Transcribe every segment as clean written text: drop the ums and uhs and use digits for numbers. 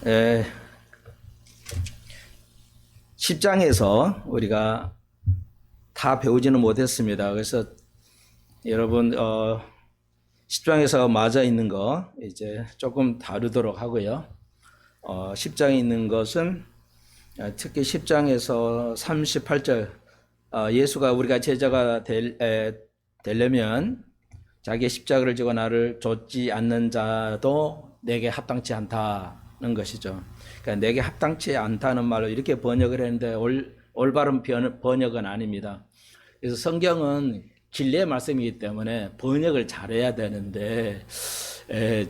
에, 10장에서 우리가 다 배우지는 못했습니다. 그래서 여러분 10장에서 맞아 있는 거 이제 조금 다루도록 하고요. 10장에 있는 것은 특히 10장에서 38절 예수가 우리가 제자가 되려면 자기의 십자가를 지고 나를 좇지 않는 자도 내게 합당치 않다는 것이죠. 그러니까 내게 합당치 않다는 말로 이렇게 번역을 했는데 올바른 번역은 아닙니다. 그래서 성경은 진리의 말씀이기 때문에 번역을 잘해야 되는데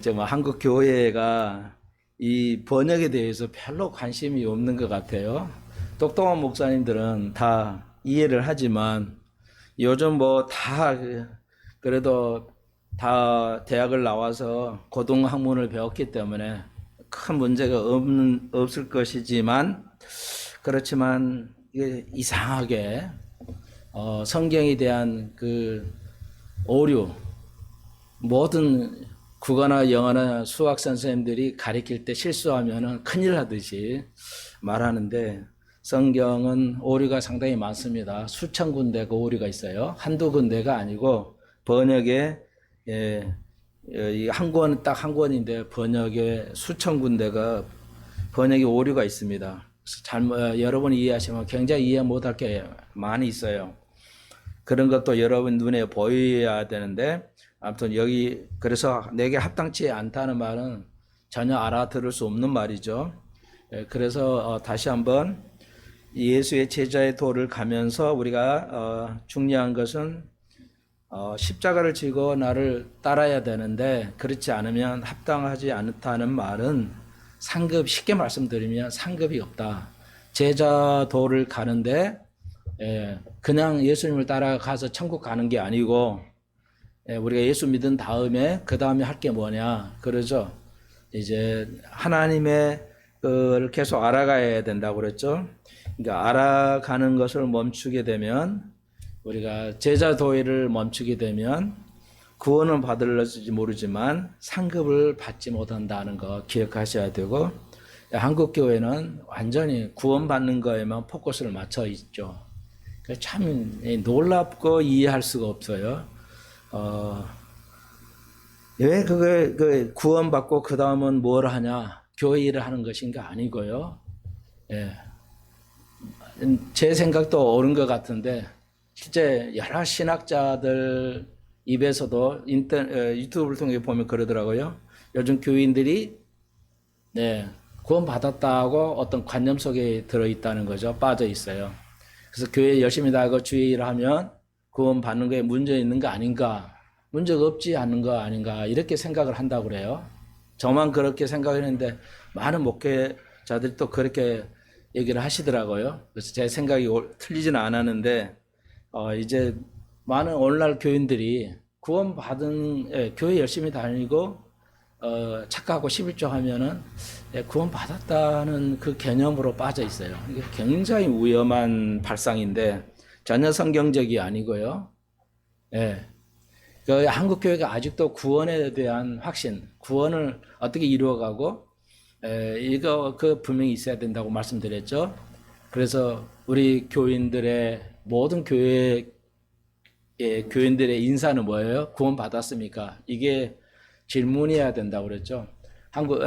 좀 한국 교회가 이 번역에 대해서 별로 관심이 없는 것 같아요. 똑똑한 목사님들은 다 이해를 하지만 요즘 뭐 다 그래도 다 대학을 나와서 고등학문을 배웠기 때문에 큰 문제가 없을 것이지만 그렇지만 이게 이상하게 성경에 대한 그 오류 모든 국어나 영어나 수학 선생님들이 가르칠 때 실수하면은 큰일 나듯이 말하는데 성경은 오류가 상당히 많습니다. 수천 군데가 오류가 있어요. 한두 군데가 아니고 번역에 한 권 딱 한 권인데 번역에 수천 군데가 번역에 오류가 있습니다. 여러분이 이해하시면 굉장히 이해 못할 게 많이 있어요. 그런 것도 여러분 눈에 보여야 되는데 아무튼 여기 그래서 내게 합당치 않다는 말은 전혀 알아들을 수 없는 말이죠. 그래서 다시 한번 예수의 제자의 도를 가면서 우리가 중요한 것은 십자가를 지고 나를 따라야 되는데 그렇지 않으면 합당하지 않다는 말은 쉽게 말씀드리면 상급이 없다. 제자 도를 가는데 그냥 예수님을 따라가서 천국 가는 게 아니고 우리가 예수 믿은 다음에 그 다음에 할 게 뭐냐 그러죠. 이제 하나님의 그걸 계속 알아가야 된다고 그랬죠. 그러니까 알아가는 것을 멈추게 되면 우리가 제자 도회를 멈추게 되면 구원은 받을지 모르지만 상급을 받지 못한다는 거 기억하셔야 되고 한국 교회는 완전히 구원받는 거에만 포커스를 맞춰 있죠. 참 놀랍고 이해할 수가 없어요. 왜 그게 구원받고 그 다음은 뭘 하냐 교회 일을 하는 것인가 아니고요. 제 생각도 옳은 것 같은데 실제 여러 신학자들 입에서도 유튜브를 통해 보면 그러더라고요. 요즘 교인들이 구원 받았다고 어떤 관념 속에 들어있다는 거죠. 빠져 있어요. 그래서 교회 열심히 나가고 주의 일을 하면 구원 받는 거에 문제 있는 거 아닌가, 문제가 없지 않는 거 아닌가 이렇게 생각을 한다고 그래요. 저만 그렇게 생각했는데 많은 목회자들이 또 그렇게 얘기를 하시더라고요. 그래서 제 생각이 틀리지는 않았는데 이제 많은 오늘날 교인들이 구원받은 교회 열심히 다니고 착하고 11조 하면은 구원 받았다는 그 개념으로 빠져 있어요. 이게 굉장히 위험한 발상인데 전혀 성경적이 아니고요. 그 한국 교회가 아직도 구원에 대한 확신, 구원을 어떻게 이루어가고 이거 분명히 있어야 된다고 말씀드렸죠. 그래서 우리 교인들의 모든 교인들의 인사는 뭐예요? 구원 받았습니까? 이게 질문해야 된다고 그랬죠. 한국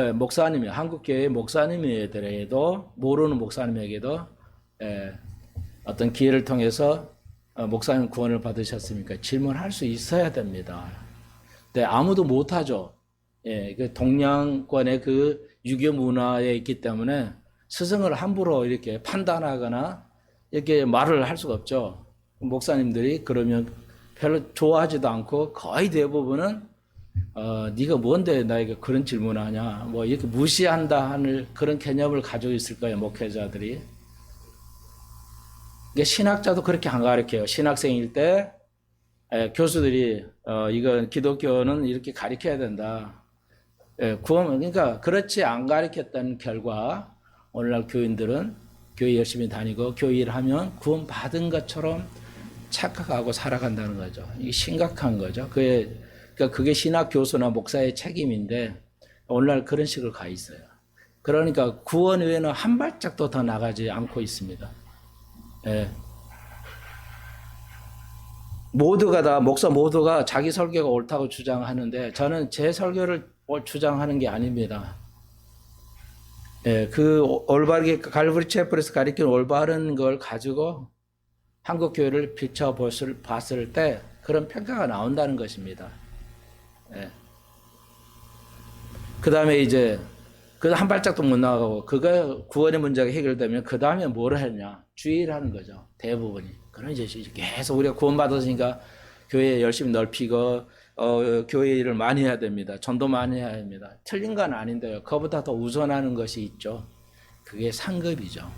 교회 목사님들에게도 모르는 목사님에게도 어떤 기회를 통해서 목사님 구원을 받으셨습니까? 질문할 수 있어야 됩니다. 근데 아무도 못하죠. 그 동양권의 그 유교 문화에 있기 때문에 스승을 함부로 이렇게 판단하거나 이렇게 말을 할 수가 없죠. 목사님들이 그러면 별로 좋아하지도 않고 거의 대부분은 네가 뭔데 나에게 그런 질문을 하냐 뭐 이렇게 무시한다 하는 그런 개념을 가지고 있을 거예요. 목회자들이. 신학자도 그렇게 안 가르쳐요. 신학생일 때 교수들이 이건 기독교는 이렇게 가르쳐야 된다. 그러니까 그렇지 안 가르쳤던 결과 오늘날 교인들은 교회 열심히 다니고 교회 일을 하면 구원 받은 것처럼 착각하고 살아간다는 거죠. 이게 심각한 거죠. 그게 신학 교수나 목사의 책임인데 오늘날 그런 식으로 가 있어요. 그러니까 구원 외에는 한 발짝도 더 나가지 않고 있습니다. 예. 모두가 다 목사 모두가 자기 설교가 옳다고 주장하는데 저는 제 설교를 주장하는 게 아닙니다. 예, 그 올바르게 갈브리 채플에서 가리키는 올바른 걸 가지고 한국 교회를 비춰봤을 때 그런 평가가 나온다는 것입니다. 예. 그 다음에 이제 그 한 발짝도 못 나가고 그거 구원의 문제가 해결되면 그 다음에 뭘 했냐? 주의를 하는 거죠. 대부분이. 그런 이제 계속 우리가 구원받았으니까 교회 열심히 넓히고 교회 일을 많이 해야 됩니다. 전도 많이 해야 합니다. 틀린 건 아닌데요. 그보다 더 우선하는 것이 있죠. 그게 상급이죠.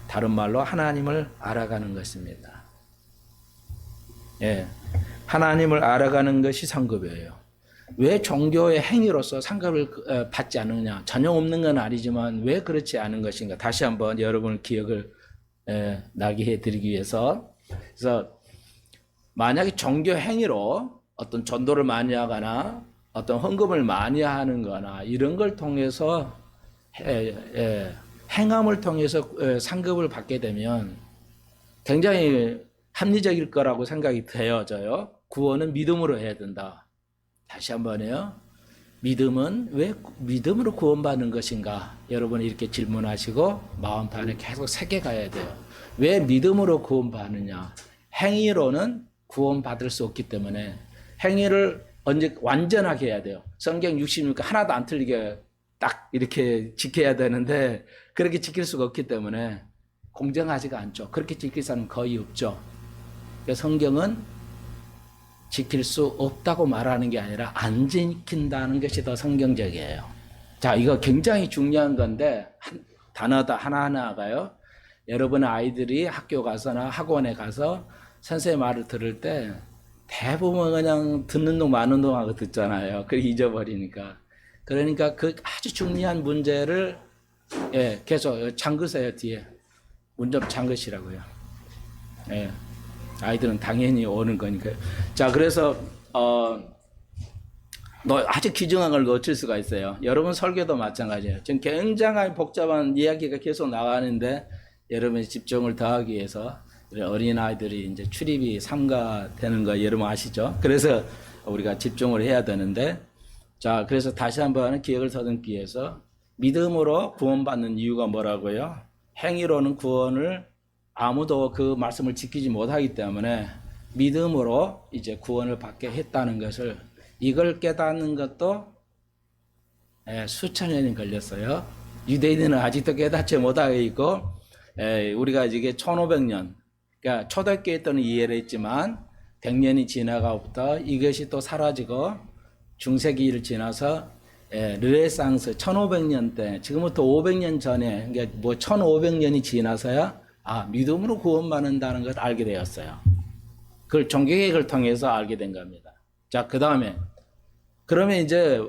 다른 말로 하나님을 알아가는 것입니다. 예, 하나님을 알아가는 것이 상급이에요. 왜 종교의 행위로서 상급을 받지 않느냐? 전혀 없는 건 아니지만 왜 그렇지 않은 것인가? 다시 한번 여러분의 기억을 나게 해드리기 위해서. 그래서 만약에 종교 행위로 어떤 전도를 많이 하거나 어떤 헌금을 많이 하는 거나 이런 걸 통해서 행함을 통해서 상급을 받게 되면 굉장히 합리적일 거라고 생각이 되어져요. 구원은 믿음으로 해야 된다. 다시 한번요. 믿음은 왜 믿음으로 구원받는 것인가? 여러분이 이렇게 질문하시고 마음판에 계속 새겨가야 돼요. 왜 믿음으로 구원받느냐? 행위로는 구원받을 수 없기 때문에 행위를 언제 완전하게 해야 돼요. 성경 66가 하나도 안 틀리게 딱 이렇게 지켜야 되는데 그렇게 지킬 수가 없기 때문에 공정하지가 않죠. 그렇게 지킬 사람은 거의 없죠. 그러니까 성경은 지킬 수 없다고 말하는 게 아니라 안 지킨다는 것이 더 성경적이에요. 자, 이거 굉장히 중요한 건데 단어다 하나하나가요. 여러분 아이들이 학교 가서나 학원에 가서 선생님 말을 들을 때 대부분 그냥 듣는 동 마는 동 하고 듣잖아요. 그걸 잊어버리니까. 그러니까 그 아주 중요한 문제를 계속 잠그세요. 뒤에 문 좀 잠그시라고요. 예. 아이들은 당연히 오는 거니까요. 자, 그래서 아주 귀중한 걸 놓칠 수가 있어요. 여러분 설교도 마찬가지예요. 지금 굉장히 복잡한 이야기가 계속 나가는데 여러분의 집중을 더하기 위해서 어린아이들이 이제 출입이 삼가되는 거 여러분 아시죠? 그래서 우리가 집중을 해야 되는데, 자, 그래서 다시 한번 기억을 더듬기 위해서 믿음으로 구원받는 이유가 뭐라고요? 행위로는 구원을 아무도 그 말씀을 지키지 못하기 때문에 믿음으로 이제 구원을 받게 했다는 것을 이걸 깨닫는 것도 수천 년이 걸렸어요. 유대인은 아직도 깨닫지 못하고 있고 우리가 이게 1500년 그러니까 초대교회 때는 이해를 했지만 100년이 지나가부터 이것이 또 사라지고 중세기를 지나서 르네상스 1500년 때 지금부터 500년 전에 그러니까 뭐 1500년이 지나서야 믿음으로 구원받는다는 걸 알게 되었어요. 그걸 종교개혁을 통해서 알게 된 겁니다. 자, 그 다음에 그러면 이제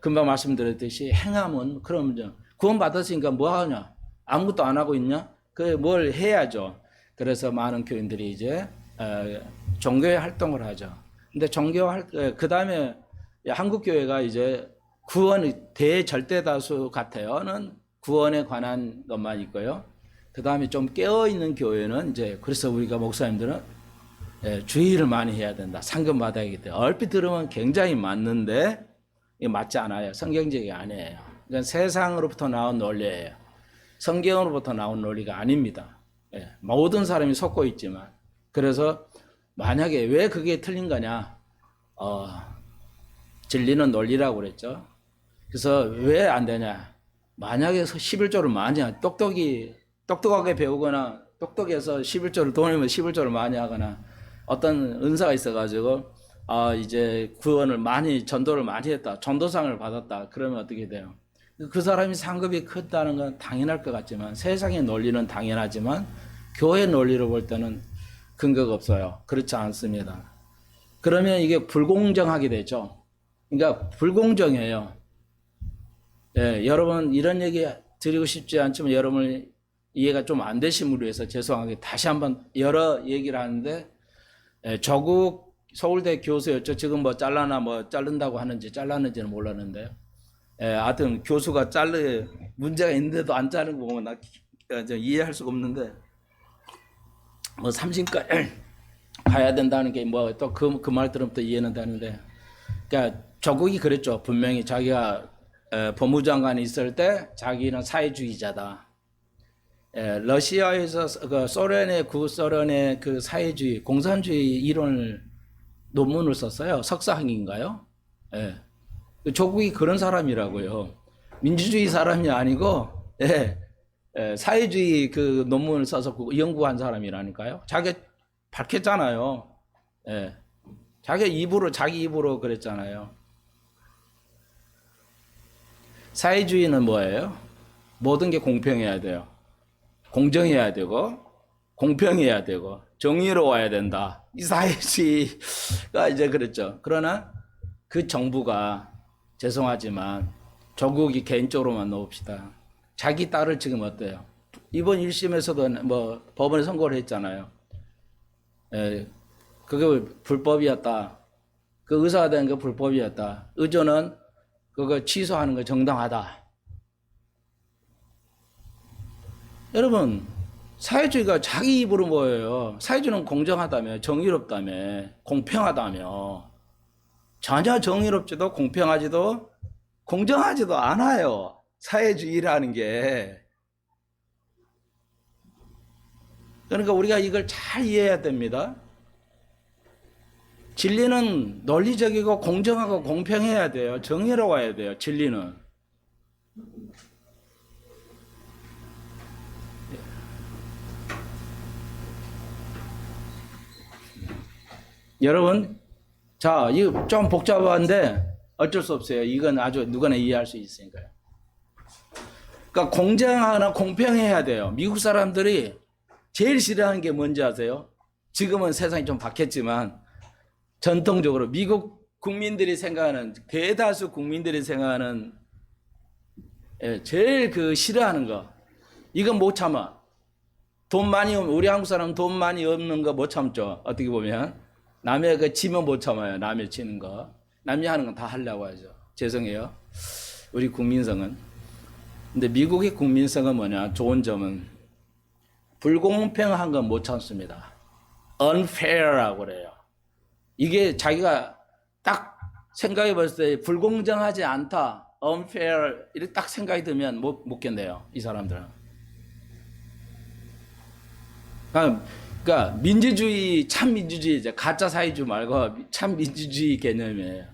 금방 말씀드렸듯이 행함은 그럼 구원받았으니까 뭐 하냐? 아무것도 안 하고 있냐? 그 뭘 해야죠. 그래서 많은 교인들이 이제 종교의 활동을 하죠. 근데 그 다음에 한국 교회가 이제 구원이 대절대다수 같아요는 구원에 관한 것만 있고요. 그 다음에 좀 깨어있는 교회는 이제 그래서 우리가 목사님들은 주의를 많이 해야 된다. 상금 받아야 하기 때문에 얼핏 들으면 굉장히 맞는데 이게 맞지 않아요. 성경적이 아니에요. 그러니까 세상으로부터 나온 논리예요. 성경으로부터 나온 논리가 아닙니다. 모든 사람이 속고 있지만 그래서 만약에 왜 그게 틀린 거냐? 진리는 논리라고 그랬죠. 그래서 왜 안 되냐? 만약에 11조를 많이 똑똑하게 배우거나 똑똑해서 11조를 돈이면 11조를 많이 하거나 어떤 은사가 있어가지고 이제 구원을 많이 전도를 많이 했다. 전도상을 받았다. 그러면 어떻게 돼요? 그 사람이 상급이 크다는 건 당연할 것 같지만 세상의 논리는 당연하지만 교회 논리로 볼 때는 근거가 없어요. 그렇지 않습니다. 그러면 이게 불공정하게 되죠. 그러니까 불공정해요. 여러분 이런 얘기 드리고 싶지 않지만 여러분 이해가 좀 안 되신 분을 위해서 죄송하게 다시 한번 여러 얘기를 하는데 조국 서울대 교수였죠. 지금 뭐 자른다고 하는지 잘랐는지는 몰랐는데요. 하여튼 교수가 문제가 있는데도 안 자른 거 보면 나 이해할 수가 없는데, 뭐 삼신까지 가야 된다는 게 뭐 또 그 말 들으면 또 이해는 되는데, 그러니까 조국이 그랬죠. 분명히 자기가 법무장관이 있을 때 자기는 사회주의자다. 러시아에서 그 구소련의 그 사회주의, 공산주의 이론을 논문을 썼어요. 석사학위인가요? 예. 조국이 그런 사람이라고요. 민주주의 사람이 아니고, 사회주의 그 논문을 써서 연구한 사람이라니까요. 자기 밝혔잖아요. 자기 입으로 그랬잖아요. 사회주의는 뭐예요? 모든 게 공평해야 돼요. 공정해야 되고, 공평해야 되고, 정의로워야 된다. 이 사회주의가 이제 그랬죠. 그러나 그 정부가, 죄송하지만 조국이 개인적으로만 놓읍시다. 자기 딸을 지금 어때요? 이번 1심에서도 뭐 법원에 선고를 했잖아요. 그게 불법이었다. 그 의사가 된 게 불법이었다. 의존은 그거 취소하는 거 정당하다. 여러분, 사회주의가 자기 입으로 뭐예요? 사회주의는 공정하다며, 정의롭다며, 공평하다며. 전혀 정의롭지도 공평하지도 공정하지도 않아요. 사회주의라는 게. 그러니까 우리가 이걸 잘 이해해야 됩니다. 진리는 논리적이고 공정하고 공평해야 돼요. 정의로워야 돼요. 진리는. 여러분, 자, 이거 좀 복잡한데 어쩔 수 없어요. 이건 아주 누구나 이해할 수 있으니까요. 그러니까 공정하거나 공평해야 돼요. 미국 사람들이 제일 싫어하는 게 뭔지 아세요? 지금은 세상이 좀 바뀌었지만 전통적으로 미국 국민들이 생각하는, 대다수 국민들이 생각하는 제일 그 싫어하는 거, 이건 못 참아. 우리 한국 사람은 돈 많이 없는 거 못 참죠. 어떻게 보면 남의 그 치면 못 참아요. 남의 치는 거, 남이 하는 건 다 하려고 하죠. 죄송해요, 우리 국민성은. 근데 미국의 국민성은 뭐냐? 좋은 점은 불공평한 건 못 참습니다. unfair라고 그래요. 이게 자기가 딱 생각해 봤을 때 불공정하지 않다, unfair, 이렇게 딱 생각이 들면 못 견뎌요, 이 사람들은. 그러니까 민주주의, 참 민주주의, 가짜 사회주의 말고 참 민주주의 개념이에요.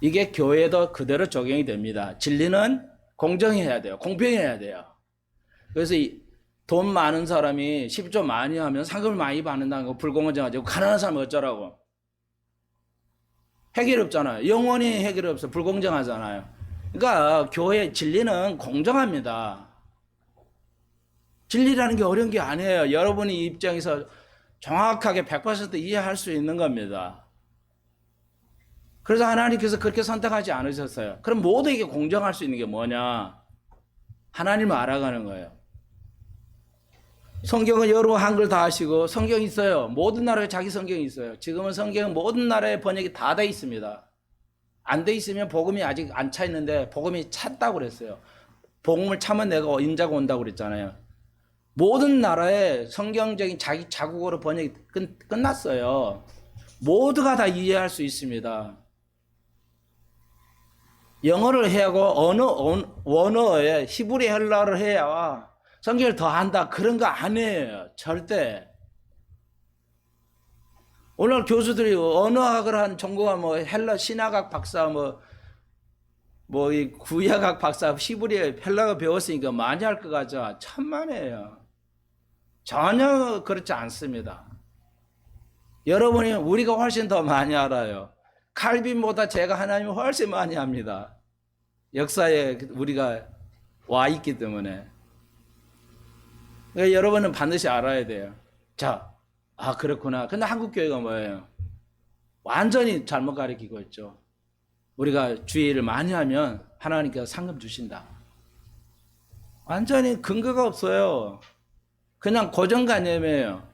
이게 교회도 그대로 적용이 됩니다. 진리는 공정해야 돼요. 공평해야 돼요. 그래서 돈 많은 사람이 10조 많이 하면 상금을 많이 받는다는 거 불공정하죠. 가난한 사람은 어쩌라고. 해결이 없잖아요. 영원히 해결이 없어. 불공정하잖아요. 그러니까 교회 진리는 공정합니다. 진리라는 게 어려운 게 아니에요. 여러분이 입장에서 정확하게 100% 이해할 수 있는 겁니다. 그래서 하나님께서 그렇게 선택하지 않으셨어요. 그럼 모두에게 공정할 수 있는 게 뭐냐? 하나님을 알아가는 거예요. 성경은 여러 한글 다 하시고, 성경이 있어요. 모든 나라에 자기 성경이 있어요. 지금은 성경은 모든 나라에 번역이 다 돼 있습니다. 안 돼 있으면 복음이 아직 안 차 있는데 복음이 찼다고 그랬어요. 복음을 차면 내가 인자가 온다고 그랬잖아요. 모든 나라에 성경적인 자기 자국어로 번역이 끝났어요. 모두가 다 이해할 수 있습니다. 영어를 해야 하고 원어에 히브리 헬라어를 해야 성경을 더 한다, 그런 거 아니에요. 절대. 오늘 교수들이 언어학을 한 전공가 뭐 헬라 신학학 박사 이 구약학 박사 히브리 헬라어 배웠으니까 많이 할 것 같죠. 천만에요. 전혀 그렇지 않습니다. 여러분이 우리가 훨씬 더 많이 알아요. 칼빈보다 제가 하나님을 훨씬 많이 합니다. 역사에 우리가 와 있기 때문에. 그러니까 여러분은 반드시 알아야 돼요. 자, 그렇구나. 근데 한국 교회가 뭐예요? 완전히 잘못 가르치고 있죠. 우리가 주의를 많이 하면 하나님께서 상금 주신다. 완전히 근거가 없어요. 그냥 고정관념이에요.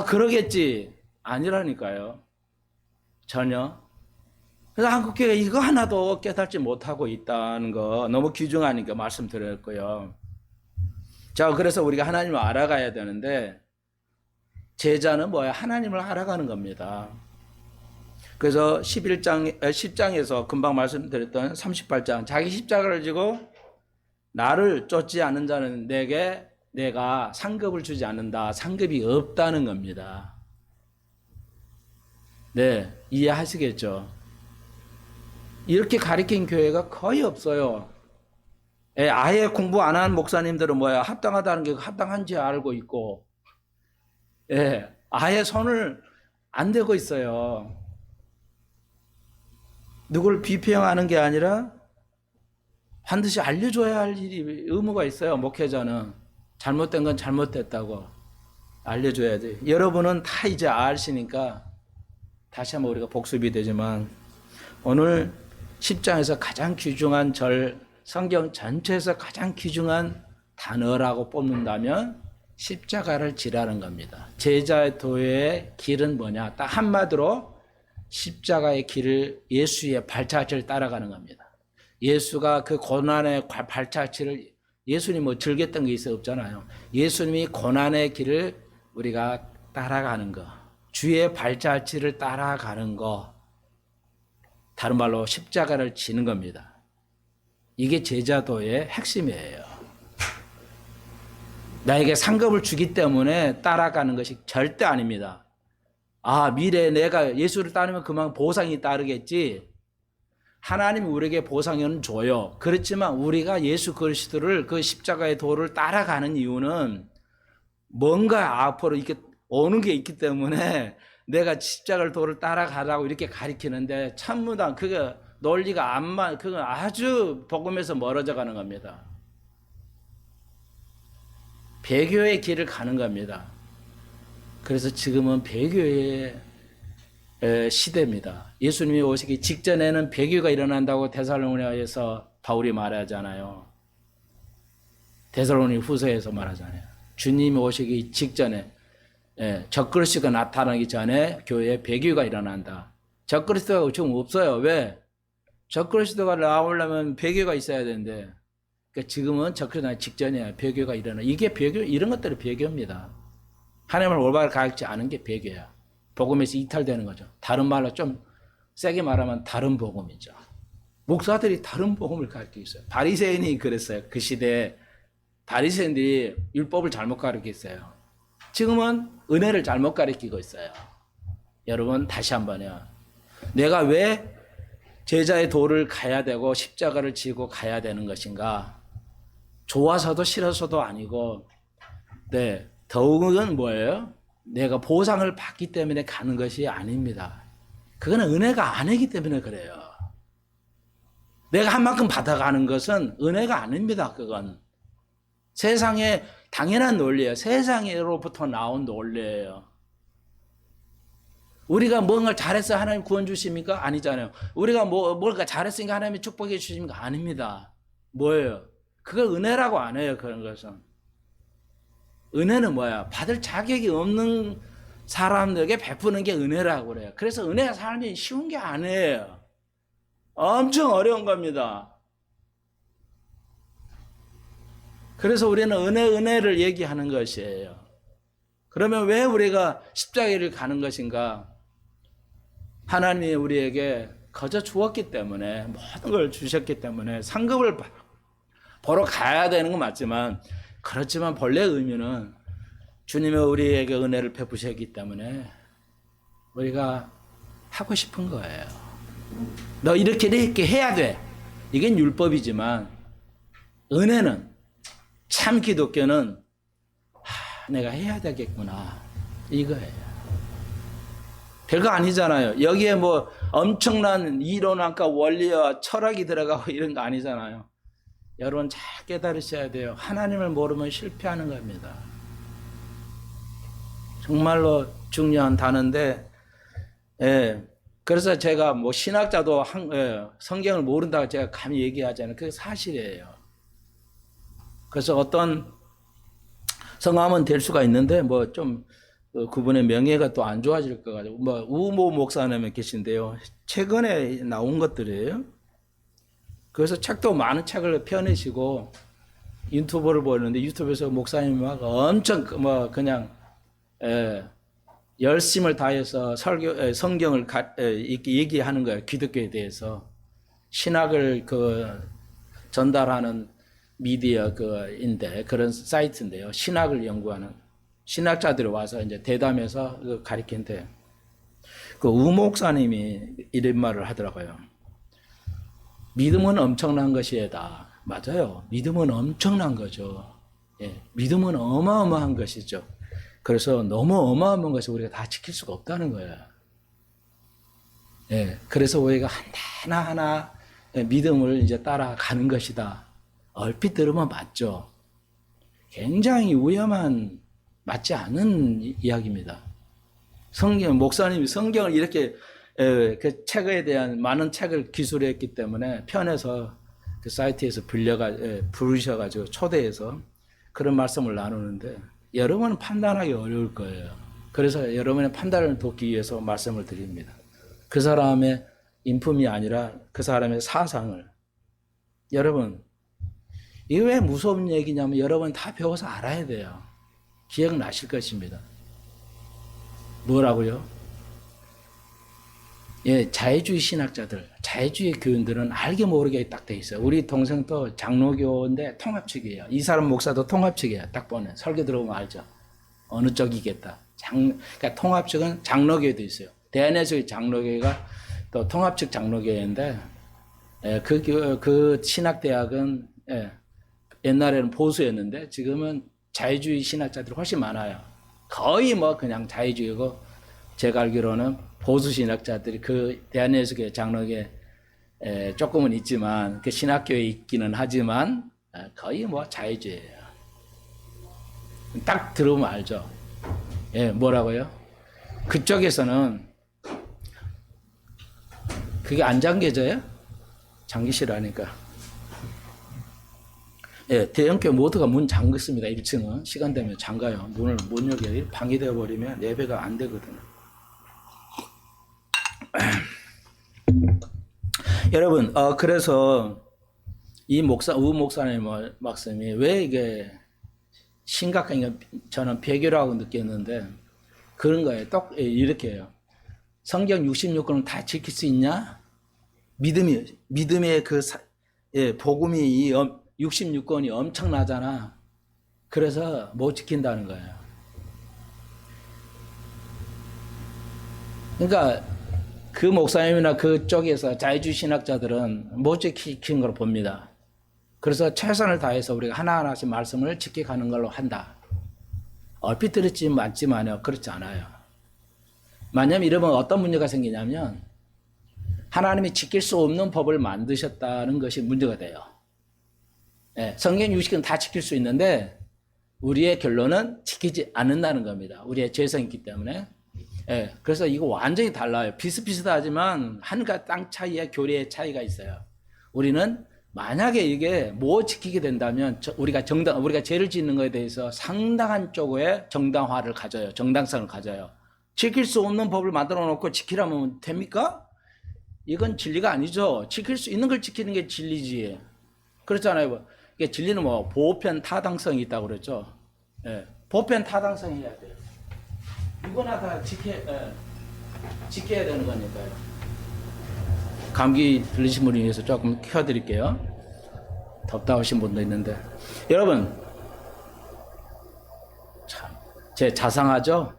그러겠지. 아니라니까요. 전혀. 그래서 한국교회가 이거 하나도 깨닫지 못하고 있다는 거 너무 귀중하니까 말씀드렸고요. 자, 그래서 우리가 하나님을 알아가야 되는데 제자는 뭐야? 하나님을 알아가는 겁니다. 그래서 10장에서 금방 말씀드렸던 38장 자기 십자가를 지고 나를 쫓지 않는 자는 내가 상급을 주지 않는다. 상급이 없다는 겁니다. 네, 이해하시겠죠? 이렇게 가르친 교회가 거의 없어요. 아예 공부 안 한 목사님들은 뭐야? 합당하다는 게 합당한지 알고 있고, 아예 손을 안 대고 있어요. 누굴 비평하는 게 아니라 반드시 알려줘야 할 일이 의무가 있어요. 목회자는 잘못된 건 잘못됐다고 알려줘야 돼. 여러분은 다 이제 아시니까 다시 한번 우리가 복습이 되지만 오늘 10장에서 가장 귀중한 성경 전체에서 가장 귀중한 단어라고 뽑는다면 십자가를 지라는 겁니다. 제자의 도의 길은 뭐냐? 딱 한마디로 십자가의 길을 예수의 발자취를 따라가는 겁니다. 예수가 그 고난의 발자취를 예수님이 뭐 즐겼던 게 있어 없잖아요. 예수님이 고난의 길을 우리가 따라가는 거, 주의 발자취를 따라가는 거, 다른 말로 십자가를 지는 겁니다. 이게 제자도의 핵심이에요. 나에게 상급을 주기 때문에 따라가는 것이 절대 아닙니다. 미래에 내가 예수를 따르면 그만 보상이 따르겠지. 하나님이 우리에게 보상은 줘요. 그렇지만 우리가 예수 그리스도를 그 십자가의 도를 따라가는 이유는 뭔가 앞으로 이렇게 오는 게 있기 때문에 내가 십자가의 도를 따라가라고 이렇게 가리키는데 참무당 그게 논리가 그건 아주 복음에서 멀어져 가는 겁니다. 배교의 길을 가는 겁니다. 그래서 지금은 배교의 시대입니다. 예수님이 오시기 직전에는 배교가 일어난다고 데살로니가에서 바울이 말하잖아요. 데살로니 후서에서 말하잖아요. 주님이 오시기 직전에 적그리스도가 나타나기 전에 교회에 배교가 일어난다. 적그리스도가 지금 없어요. 왜? 적그리스도가 나오려면 배교가 있어야 되는데 그러니까 지금은 적그리스도 나기 직전에 배교가 일어나. 이게 배교, 이런 것들이 배교입니다. 하나님을 올바르게 가르치지 않은 게 배교야. 복음에서 이탈되는 거죠. 다른 말로 좀 세게 말하면 다른 복음이죠. 목사들이 다른 복음을 가르치고 있어요. 바리새인이 그랬어요. 그 시대에 바리새인들이 율법을 잘못 가르쳤어요. 지금은 은혜를 잘못 가르치고 있어요. 여러분 다시 한번요. 내가 왜 제자의 도를 가야 되고 십자가를 지고 가야 되는 것인가? 좋아서도 싫어서도 아니고 더욱은 뭐예요? 내가 보상을 받기 때문에 가는 것이 아닙니다. 그거는 은혜가 아니기 때문에 그래요. 내가 한 만큼 받아가는 것은 은혜가 아닙니다. 그건 세상의 당연한 논리예요. 세상으로부터 나온 논리예요. 우리가 뭔가 잘해서 하나님 구원 주십니까? 아니잖아요. 우리가 뭔가 잘했으니까 하나님이 축복해 주십니까? 아닙니다. 뭐예요? 그걸 은혜라고 안 해요. 그런 것은. 은혜는 뭐야? 받을 자격이 없는 사람들에게 베푸는 게 은혜라고 그래요. 그래서 은혜가 삶이 쉬운 게 아니에요. 엄청 어려운 겁니다. 그래서 우리는 은혜를 얘기하는 것이에요. 그러면 왜 우리가 십자가를 가는 것인가? 하나님이 우리에게 거저 주었기 때문에 모든 걸 주셨기 때문에 상급을 보러 가야 되는 건 맞지만 그렇지만 본래 의미는 주님이 우리에게 은혜를 베푸셨기 때문에 우리가 하고 싶은 거예요. 너 이렇게 해야 돼. 이게 율법이지만 은혜는 참 기독교는 내가 해야 되겠구나 이거예요. 별거 아니잖아요. 여기에 뭐 엄청난 이론학과 원리와 철학이 들어가고 이런 거 아니잖아요. 여러분 잘 깨달으셔야 돼요. 하나님을 모르면 실패하는 겁니다. 정말로 중요한 단어인데, 그래서 제가 뭐 신학자도 성경을 모른다고 제가 감히 얘기하잖아요. 그게 사실이에요. 그래서 어떤 성함은 될 수가 있는데 뭐 좀 그분의 명예가 또 안 좋아질 것 같아요. 뭐 우모 목사님 계신데요. 최근에 나온 것들이에요. 그래서 책도 많은 책을 펴내시고 유튜브를 보는데 유튜브에서 목사님이 막 엄청 뭐 그냥 열심을 다해서 성경을 얘기하는 거예요. 기독교에 대해서 신학을 전달하는 미디어 인데 그런 사이트인데요. 신학을 연구하는 신학자들이 와서 이제 대담해서 가리킨데 우 목사님이 이런 말을 하더라고요. 믿음은 엄청난 것이다. 맞아요. 믿음은 엄청난 거죠. 예, 믿음은 어마어마한 것이죠. 그래서 너무 어마어마한 것을 우리가 다 지킬 수가 없다는 거예요. 예, 그래서 우리가 하나하나 믿음을 이제 따라가는 것이다. 얼핏 들으면 맞죠. 굉장히 위험한, 맞지 않은 이야기입니다. 목사님이 성경을 이렇게 그 책에 대한 많은 책을 기술했기 때문에 편해서 그 사이트에서 부르셔가지고 초대해서 그런 말씀을 나누는데 여러분은 판단하기 어려울 거예요. 그래서 여러분의 판단을 돕기 위해서 말씀을 드립니다. 그 사람의 인품이 아니라 그 사람의 사상을. 여러분, 이게 왜 무서운 얘기냐면 여러분 다 배워서 알아야 돼요. 기억나실 것입니다. 뭐라고요? 예, 자유주의 신학자들, 자유주의 교인들은 알게 모르게 딱 돼 있어요. 우리 동생도 장로교인데 통합측이에요. 이 사람 목사도 통합측이에요. 딱 보면 설교 들어보면 알죠. 어느 쪽이겠다. 그러니까 통합측은 장로교에도 있어요. 대한예수의 장로교회가 또 통합측 장로교회인데 그 신학대학은 옛날에는 보수였는데 지금은 자유주의 신학자들이 훨씬 많아요. 거의 뭐 그냥 자유주의고 제가 알기로는 보수 신학자들이 그 대한예수교회 장로교회 조금은 있지만 그 신학교에 있기는 하지만 거의 뭐 자유주의예요. 딱 들으면 알죠. 예, 뭐라고요? 그쪽에서는 그게 안 잠겨져요? 잠기시라니까. 예, 대형교 모두가 문 잠겼습니다. 1층은 시간 되면 잠가요. 문을 못 열게 방해되어 버리면 예배가 안 되거든요. 여러분, 그래서 이 우 목사님 말씀이 왜 이게 심각한 저는 배교라고 느꼈는데 그런 거예요. 딱 이렇게 해요. 성경 66권을 다 지킬 수 있냐? 믿음의 복음이 이 66권이 엄청나잖아. 그래서 못 지킨다는 거예요. 그러니까 그 목사님이나 그쪽에서 자유주의 신학자들은 못 지키는 걸 봅니다. 그래서 최선을 다해서 우리가 하나하나씩 말씀을 지켜가는 걸로 한다. 얼핏 들었지 맞지만요. 그렇지 않아요. 만약에 이러면 어떤 문제가 생기냐면 하나님이 지킬 수 없는 법을 만드셨다는 것이 문제가 돼요. 예, 성경 60은 다 지킬 수 있는데 우리의 결론은 지키지 않는다는 겁니다. 우리의 죄성이 있기 때문에. 예, 그래서 이거 완전히 달라요. 비슷비슷하지만 하늘과 땅 차이의 교리의 차이가 있어요. 우리는 만약에 이게 못 지키게 된다면 우리가 죄를 짓는 것에 대해서 상당한 쪽의 정당화를 가져요. 정당성을 가져요. 지킬 수 없는 법을 만들어 놓고 지키라면 됩니까? 이건 진리가 아니죠. 지킬 수 있는 걸 지키는 게 진리지. 그렇잖아요. 이게 진리는 뭐 보편 타당성이 있다고 그랬죠. 예, 보편 타당성이 해야 돼요. 누구나 다 지켜야 되는 거니까요. 감기 들리신 분을 위해서 조금 켜드릴게요. 덥다 하신 분도 있는데. 여러분, 참, 제 자상하죠?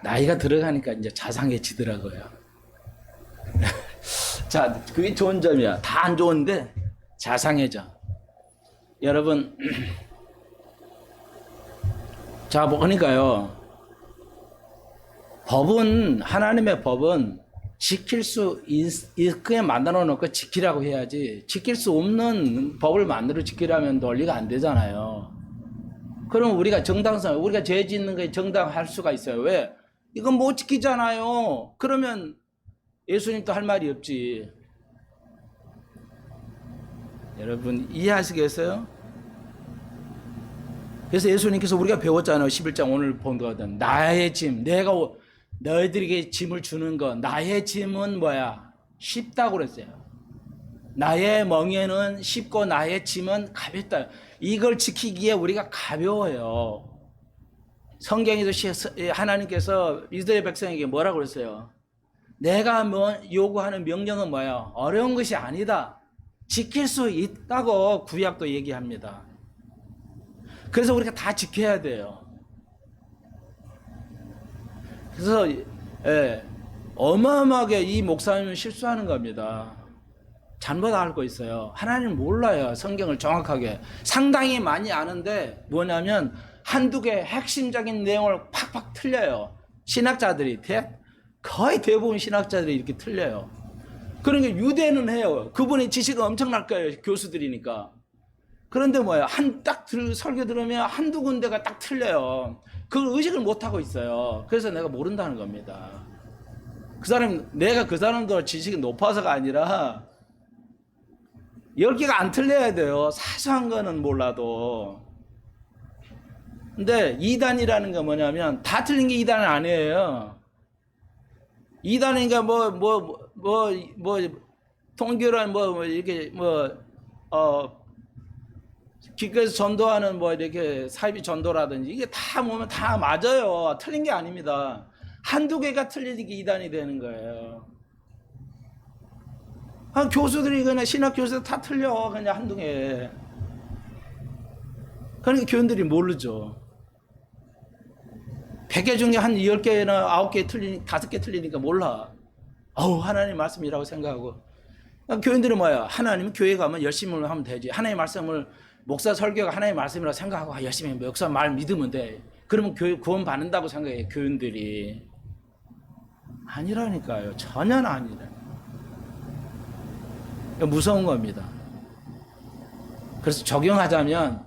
나이가 들어가니까 이제 자상해지더라고요. 자, 그게 좋은 점이야. 다 안 좋은데 자상해져. 여러분, 자, 보니까요. 하나님의 법은 지킬 수 있게 만들어 놓고 지키라고 해야지, 지킬 수 없는 법을 만들어 지키라면 논리가 안 되잖아요. 그럼 우리가 우리가 죄 짓는 게 정당할 수가 있어요. 왜? 이건 못 지키잖아요. 그러면 예수님도 할 말이 없지. 여러분, 이해하시겠어요? 그래서 예수님께서 우리가 배웠잖아요. 11장 오늘 본 거거든. 나의 짐, 내가 너희들에게 짐을 주는 거, 나의 짐은 뭐야? 쉽다고 그랬어요. 나의 멍에는 쉽고 나의 짐은 가볍다. 이걸 지키기에 우리가 가벼워요. 성경에도 하나님께서 이스라엘 백성에게 뭐라고 그랬어요? 내가 요구하는 명령은 뭐야? 어려운 것이 아니다. 지킬 수 있다고 구약도 얘기합니다. 그래서 우리가 다 지켜야 돼요. 그래서 어마어마하게 이 목사님은 실수하는 겁니다. 잘못 알고 있어요. 하나님 몰라요. 성경을 정확하게. 상당히 많이 아는데 뭐냐면 한두 개 핵심적인 내용을 팍팍 틀려요. 신학자들이 거의 대부분 신학자들이 이렇게 틀려요. 그러니까 유대는 해요. 그분의 지식은 엄청날 거예요. 교수들이니까. 그런데 뭐예요? 설교 들으면 한두 군데가 딱 틀려요. 그걸 의식을 못하고 있어요. 그래서 내가 모른다는 겁니다. 내가 그 사람도 지식이 높아서가 아니라 10개가 안 틀려야 돼요. 사소한 거는 몰라도. 근데 이단이라는 게 뭐냐면 다 틀린 게 이단은 아니에요. 이단이니까 통교란 이렇게 기껏해서 전도하는 이렇게 사이비 전도라든지 이게 다 보면 다 맞아요. 틀린 게 아닙니다. 한두 개가 틀리니까 이단이 되는 거예요. 교수들이 그냥 신학 교수들 다 틀려. 그냥 한두 개. 그러니까 교인들이 모르죠. 100개 중에 한 10개나 9개 5개 틀리니까 몰라. 하나님 말씀이라고 생각하고. 교인들은 뭐야? 하나님 교회 가면 열심히 하면 되지. 하나님 말씀을 목사 설교가 하나님의 말씀이라고 생각하고 열심히 목사 말 믿으면 돼. 그러면 구원 받는다고 생각해. 교인들이. 아니라니까요. 전혀 아니라. 무서운 겁니다. 그래서 적용하자면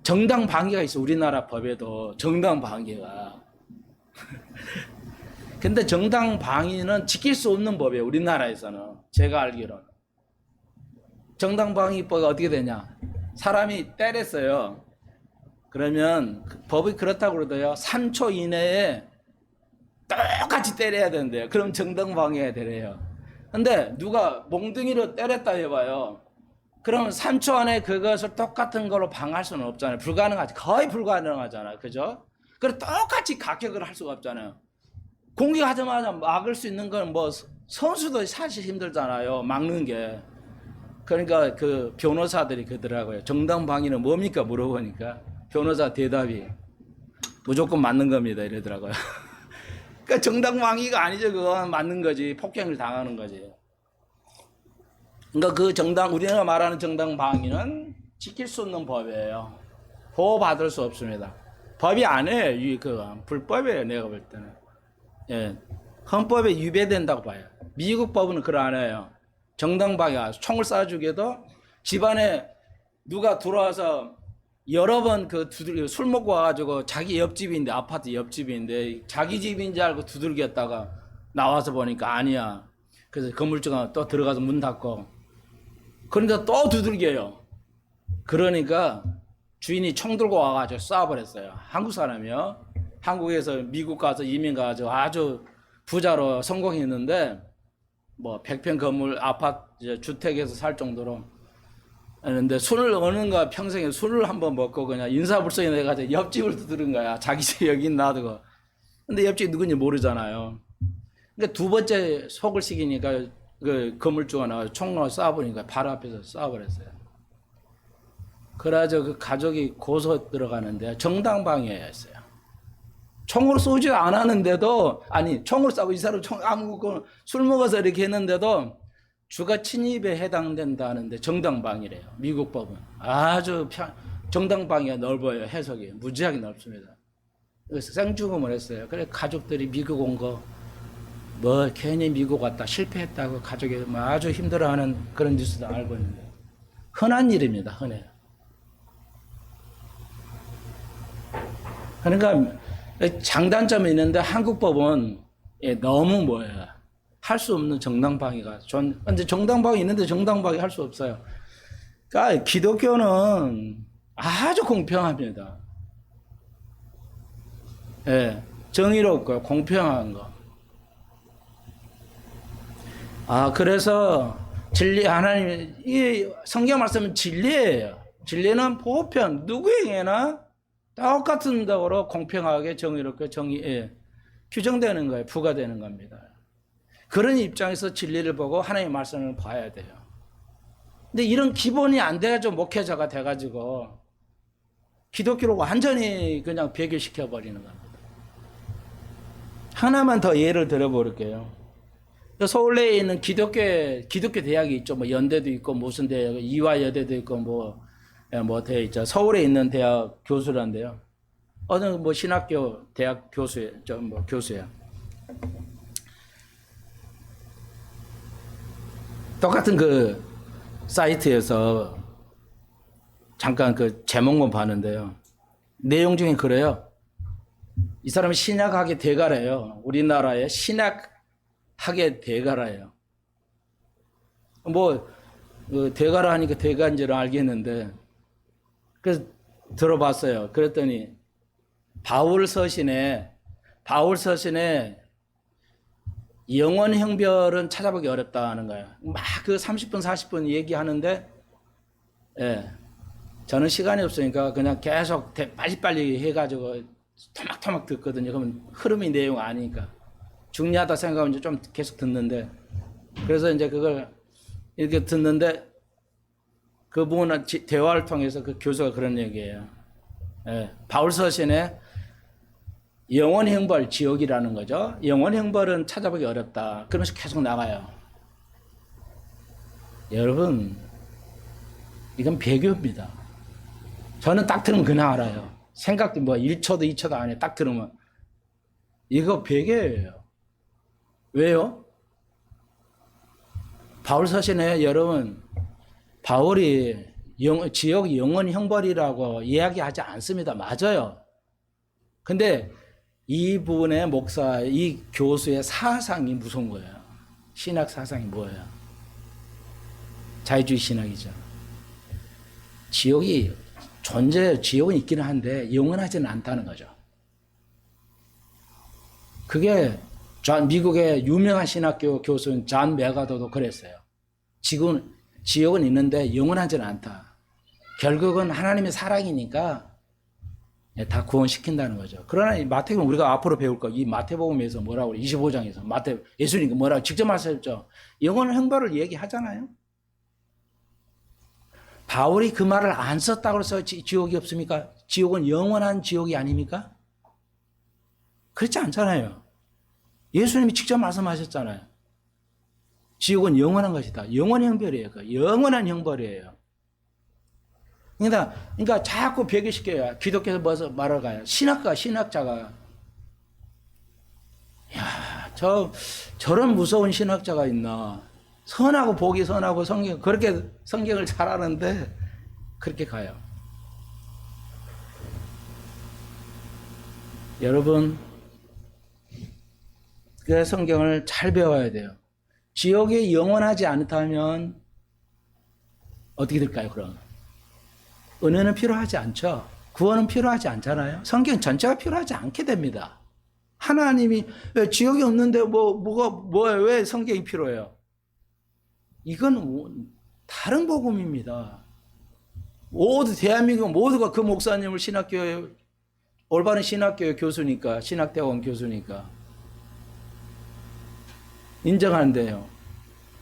정당방위가 있어. 우리나라 법에도 정당방위가. 근데 정당방위는 지킬 수 없는 법이에요. 우리나라에서는. 제가 알기로는. 정당방위법이 어떻게 되냐. 사람이 때렸어요. 그러면 법이 그렇다고 그러더요. 3초 이내에 똑같이 때려야 된대요. 그럼 정당방위가 되래요. 근데 누가 몽둥이로 때렸다 해봐요. 그러면 3초 안에 그것을 똑같은 걸로 방할 수는 없잖아요. 불가능하지. 거의 불가능하잖아요. 그죠? 그래서 똑같이 가격을 할 수가 없잖아요. 공격하자마자 막을 수 있는 건 선수도 사실 힘들잖아요. 막는 게. 그러니까 그 변호사들이 그러더라고요. 정당방위는 뭡니까? 물어보니까 변호사 대답이 무조건 맞는 겁니다. 이러더라고요. 그러니까 정당방위가 아니죠. 그건 맞는 거지. 폭행을 당하는 거지. 그러니까 우리가 말하는 정당방위는 지킬 수 없는 법이에요. 보호받을 수 없습니다. 법이 아니에요. 불법이에요. 내가 볼 때는. 예. 헌법에 위배된다고 봐요. 미국 법은 그런 안 해요. 정당방위가 총을 쏴주게도 집안에 누가 들어와서 여러 번 술 먹고 와가지고 자기 옆집인데, 아파트 옆집인데 자기 집인 줄 알고 두들겼다가 나와서 보니까 아니야. 그래서 건물주가 또 들어가서 문 닫고 그러니까 또 두들겨요. 그러니까 주인이 총 들고 와가지고 쏴버렸어요. 한국 사람이요. 한국에서 미국 가서 이민 가서 아주 부자로 성공했는데 100평 건물 아파트 주택에서 살 정도로 했는데 술을 어는가 평생에 술을 한번 먹고 그냥 인사불성이 돼가지고 옆집을 두드린 거야. 자기 집 여기 놔두고. 근데 옆집 누군지 모르잖아요. 그러니까 두 번째 속을 시키니까 그 건물주가 나와서 총으로 쏴버리니까 바로 앞에서 쏴버렸어요. 그래가지고 그 가족이 고소 들어가는데 정당방위였어요. 총으로 쏘지 않았는데도, 총으로 쏴고 이 사람 술 먹어서 이렇게 했는데도 주거 침입에 해당된다는데 정당방위래요. 미국 법은. 아주 정당방위가 넓어요. 해석이. 무지하게 넓습니다. 그래서 생죽음을 했어요. 그래 가족들이 미국 온 거, 괜히 미국 왔다 실패했다고 가족이 아주 힘들어하는 그런 뉴스도 알고 있는데. 흔한 일입니다. 흔해요. 그러니까 장단점이 있는데 한국 법은 너무 할 수 없는 정당방위가. 근데 정당방위 있는데 정당방위 할 수 없어요. 그러니까 기독교는 아주 공평합니다. 예, 정의롭고 공평한 거. 그래서 진리, 하나님, 이 성경 말씀은 진리예요. 진리는 보편, 누구에게나 똑같은 덕으로 공평하게 정의롭게 규정되는 거예요. 부과되는 겁니다. 그런 입장에서 진리를 보고 하나님의 말씀을 봐야 돼요. 근데 이런 기본이 안 돼가지고 목회자가 돼가지고 기독교를 완전히 그냥 배교시켜버리는 겁니다. 하나만 더 예를 들어볼게요. 서울내에 있는 기독교 대학이 있죠. 뭐 연대도 있고 무슨 대학, 이화여대도 있고 뭐 되어 있죠. 서울에 있는 대학 교수란데요. 어느 뭐 신학교 대학 교수야. 똑같은 그 사이트에서 잠깐 그 제목만 봤는데요. 내용 중에 그래요. 이 사람은 신약학의 대가래요. 우리나라의 신학학의 대가라예요. 대가라 하니까 대가인 줄 알겠는데, 그래서 들어봤어요. 그랬더니, 바울 서신에 영원 형별은 찾아보기 어렵다는 거예요. 막 그 30분, 40분 얘기하는데, 예. 저는 시간이 없으니까 그냥 계속 빨리빨리 해가지고 토막토막 듣거든요. 그러면 흐름이 내용 아니니까. 중요하다 생각하면 좀 계속 듣는데, 그래서 이제 그걸 이렇게 듣는데, 그 부분은 대화를 통해서 그 교수가 그런 얘기예요. 예. 바울 서신에 영원 형벌, 지옥이라는 거죠. 영원 형벌은 찾아보기 어렵다. 그러면서 계속 나가요. 여러분, 이건 배교입니다. 저는 딱 들으면 그냥 알아요. 생각도 1초도 2초도 안 해요. 딱 들으면. 이거 배교예요. 왜요? 바울 서신에 여러분, 바울이 지옥 영원 형벌이라고 이야기하지 않습니다. 맞아요. 근데 이 부분의 이 교수의 사상이 무서운 거예요. 신학 사상이 뭐예요? 자유주의 신학이죠. 지옥은 있기는 한데 영원하지는 않다는 거죠. 그게 미국의 유명한 신학교 교수인 존 메가더도 그랬어요. 지옥은 있는데 영원하지는 않다. 결국은 하나님의 사랑이니까 다 구원시킨다는 거죠. 그러나 마태복음 우리가 앞으로 배울 거, 이 마태복음에서 뭐라고 그래? 25장에서 예수님이 뭐라고 직접 말씀했죠. 영원한 형벌을 얘기하잖아요. 바울이 그 말을 안 썼다고 해서 지옥이 없습니까? 지옥은 영원한 지옥이 아닙니까? 그렇지 않잖아요. 예수님이 직접 말씀하셨잖아요. 지옥은 영원한 것이다. 영원한 형벌이에요. 영원한 형벌이에요. 그러니까 자꾸 배교시켜요. 기독교에서 말을 가요. 신학자가. 저런 무서운 신학자가 있나. 보기 선하고 그렇게 성경을 잘 아는데, 그렇게 가요. 여러분, 그 성경을 잘 배워야 돼요. 지옥이 영원하지 않다면, 어떻게 될까요, 그럼? 은혜는 필요하지 않죠. 구원은 필요하지 않잖아요. 성경 전체가 필요하지 않게 됩니다. 하나님이 왜 지옥이 없는데 왜 성경이 필요해요? 이건 다른 복음입니다. 대한민국 모두가 그 목사님을 올바른 신학교의 교수니까, 신학대학원 교수니까 인정하는데요.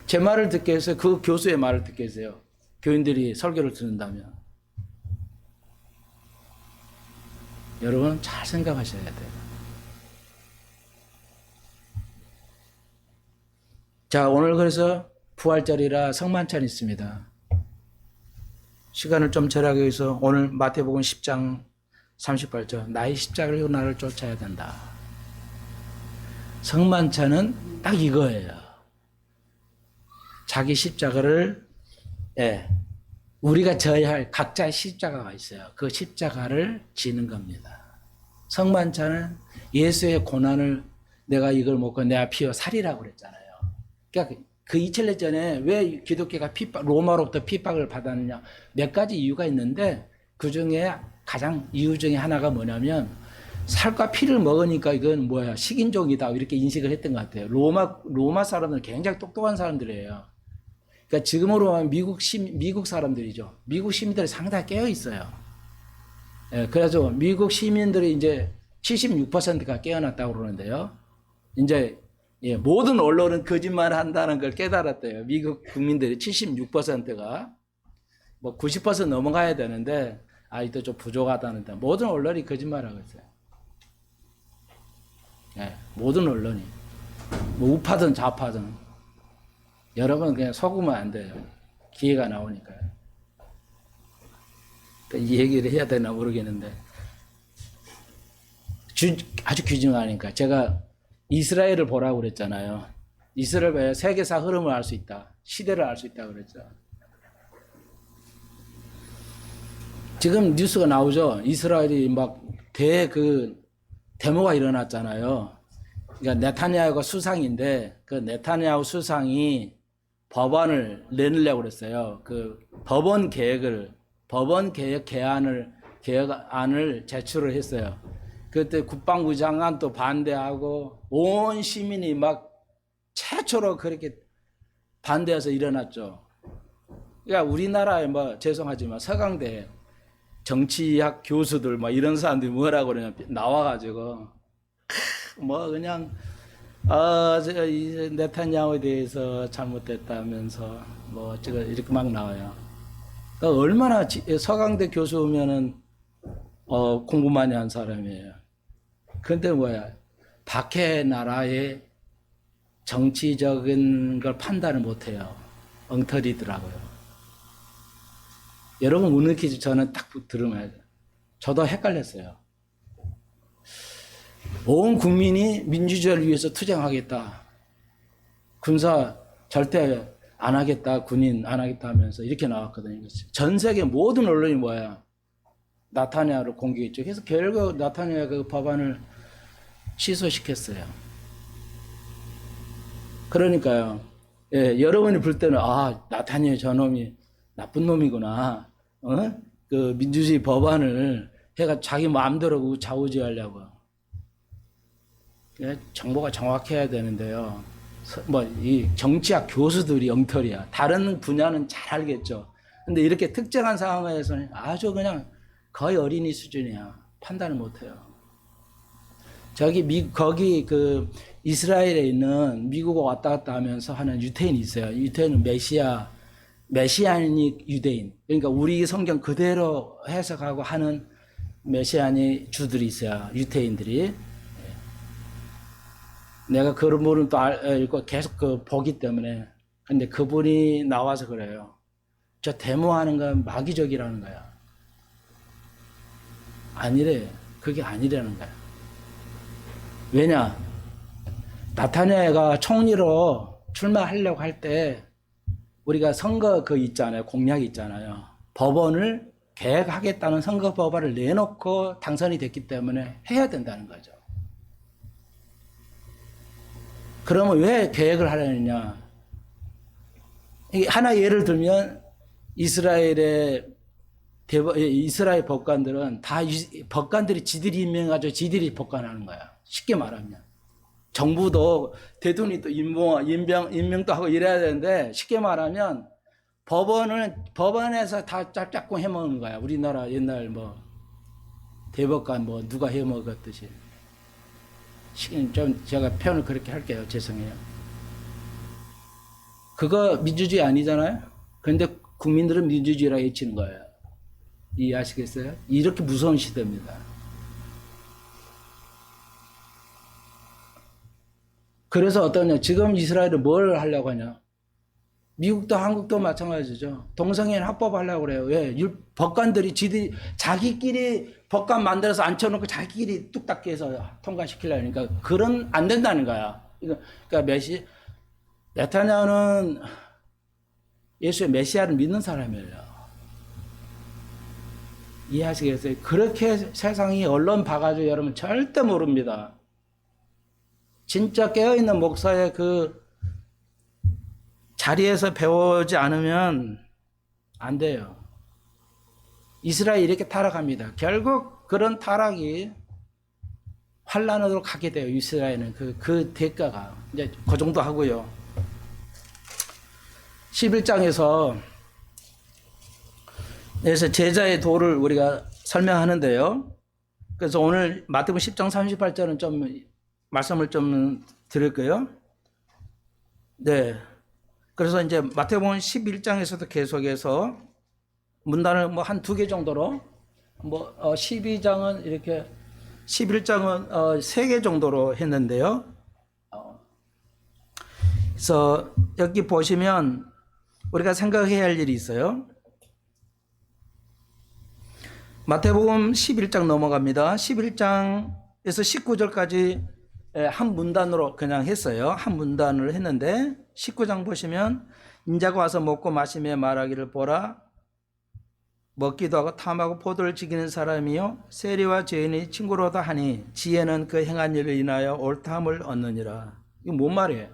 제 말을 듣게 해서 그 교수의 말을 듣게 해서요. 교인들이 설교를 듣는다면. 여러분 잘 생각하셔야 돼요. 자, 오늘 그래서 부활절이라 성만찬이 있습니다. 시간을 좀 절약하기 위해서 오늘 마태복음 10장 38절 나의 십자가를 지고 나를 쫓아야 된다. 성만찬은 딱 이거예요. 자기 십자가를 우리가 져야 할 각자의 십자가가 있어요. 그 십자가를 지는 겁니다. 성만찬은 예수의 고난을 내가 이걸 먹고 내가 피워 살이라고 그랬잖아요. 그러니까 그 2000년 전에 왜 기독교가 로마로부터 핍박을 받았느냐. 몇 가지 이유가 있는데 그 중에 가장 이유 중에 하나가 뭐냐면 살과 피를 먹으니까 이건 뭐야 식인종이다 이렇게 인식을 했던 것 같아요. 로마 사람들은 굉장히 똑똑한 사람들이에요. 그러니까 지금으로 하면 미국 사람들이죠. 미국 시민들이 상당히 깨어 있어요. 예, 그래서 미국 시민들이 이제 76%가 깨어났다고 그러는데요. 이제 예, 모든 언론은 거짓말을 한다는 걸 깨달았대요. 미국 국민들이 76%가 뭐 90% 넘어가야 되는데 아직도 좀 부족하다는데 모든 언론이 거짓말하고 있어요. 예, 모든 언론이 뭐 우파든 좌파든 여러분 그냥 속으면 안 돼요. 기회가 나오니까요. 그러니까 이 얘기를 해야 되나 모르겠는데 아주 귀중하니까 제가 이스라엘을 보라고 그랬잖아요. 이스라엘 세계사 흐름을 알 수 있다. 시대를 알 수 있다 그랬죠. 지금 뉴스가 나오죠. 이스라엘이 막 데모가 일어났잖아요. 그러니까 네타냐후가 수상인데 그 네타냐후 수상이 법안을 내놓으려고 그랬어요. 그 법원 개혁 개혁안을 제출을 했어요. 그때 국방부 장관도 반대하고 온 시민이 막 최초로 그렇게 반대해서 일어났죠. 그러니까 우리나라에 뭐 죄송하지만 서강대 정치학 교수들 뭐 이런 사람들이 뭐라고 그러냐 나와가지고 뭐 그냥 이 네타냐후에 대해서 잘못됐다면서 뭐 지금 이렇게 막 나와요. 그러니까 얼마나 서강대 교수면은 공부 많이 한 사람이에요. 근데 뭐야 밖의 나라의 정치적인 걸 판단을 못해요. 엉터리더라고요. 여러분 못 느끼지? 저는 딱 들으면 저도 헷갈렸어요. 온 국민이 민주주의를 위해서 투쟁하겠다. 군사 절대 안 하겠다. 군인 안 하겠다 하면서 이렇게 나왔거든요. 전 세계 모든 언론이 뭐야? 나타냐후를 공격했죠. 그래서 결국 나타냐후가 그 법안을 취소시켰어요. 그러니까요. 예, 여러분이 볼 때는 나타냐후 저놈이 나쁜 놈이구나. 그 민주주의 법안을 해가 자기 마음대로 좌우지하려고. 예, 정보가 정확해야 되는데요. 뭐 이 정치학 교수들이 엉터리야. 다른 분야는 잘 알겠죠. 근데 이렇게 특정한 상황에서는 아주 그냥 거의 어린이 수준이야. 판단을 못해요. 거기 그 이스라엘에 있는 미국 왔다 갔다 하면서 하는 유태인이 있어요. 유태인은 메시아닉 유대인. 그러니까 우리 성경 그대로 해석하고 하는 메시아닉 주들이 있어요. 유태인들이. 내가 그런 분을 또 읽고 계속 보기 때문에. 근데 그분이 나와서 그래요. 저 데모하는 건 마귀적이라는 거야. 아니래. 그게 아니라는 거야. 왜냐? 나타냐후가 총리로 출마하려고 할 때 우리가 선거 있잖아요. 공약 있잖아요. 법원을 개혁하겠다는 선거 법안을 내놓고 당선이 됐기 때문에 해야 된다는 거죠. 그러면 왜 개혁을 하려느냐? 하나 예를 들면 이스라엘 법관들은 다 법관들이 지들이 임명해가지고 지들이 법관하는 거야. 쉽게 말하면. 정부도 대통령이 또 임명도 하고 이래야 되는데 쉽게 말하면 법원에서 다 짝짝꿍 해먹는 거야. 우리나라 옛날 뭐 대법관 뭐 누가 해먹었듯이. 좀 제가 표현을 그렇게 할게요. 죄송해요. 그거 민주주의 아니잖아요. 그런데 국민들은 민주주의라고 외치는 거예요. 이해하시겠어요? 이렇게 무서운 시대입니다. 그래서 어떠냐? 지금 이스라엘은 뭘 하려고 하냐? 미국도 한국도 마찬가지죠. 동성애인 합법하려고 그래요. 왜? 법관들이 자기끼리 법관 만들어서 앉혀놓고 자기끼리 뚝딱 해서 통과시키려고 하니까 안 된다는 거야. 그러니까 네타냐후는 예수의 메시아를 믿는 사람이에요. 이해하시겠어요? 그렇게 세상이 언론 봐가지고 여러분 절대 모릅니다. 진짜 깨어있는 목사의 그 자리에서 배우지 않으면 안 돼요. 이스라엘이 이렇게 타락합니다. 결국 그런 타락이 환란으로 가게 돼요. 이스라엘은 그 대가가 이제 그 정도 하고요. 11장에서 그래서 제자의 도를 우리가 설명하는데요. 그래서 오늘 마태복음 10장 38절은 좀 말씀을 좀 드릴게요. 네. 그래서 이제 마태복음 11장에서도 계속해서 문단을 뭐 한 두 개 정도로 12장은 이렇게 11장은 3개 정도로 했는데요. 그래서 여기 보시면 우리가 생각해야 할 일이 있어요. 마태복음 11장 넘어갑니다. 11장에서 19절까지 한 문단으로 그냥 했어요. 한 문단을 했는데 19장 보시면 인자가 와서 먹고 마시며 말하기를 보라 먹기도 하고 탐하고 포도를 즐기는 사람이요 세리와 죄인이 친구로다 하니 지혜는 그 행한 일을 인하여 옳다함을 얻느니라. 이거 뭔 말이에요?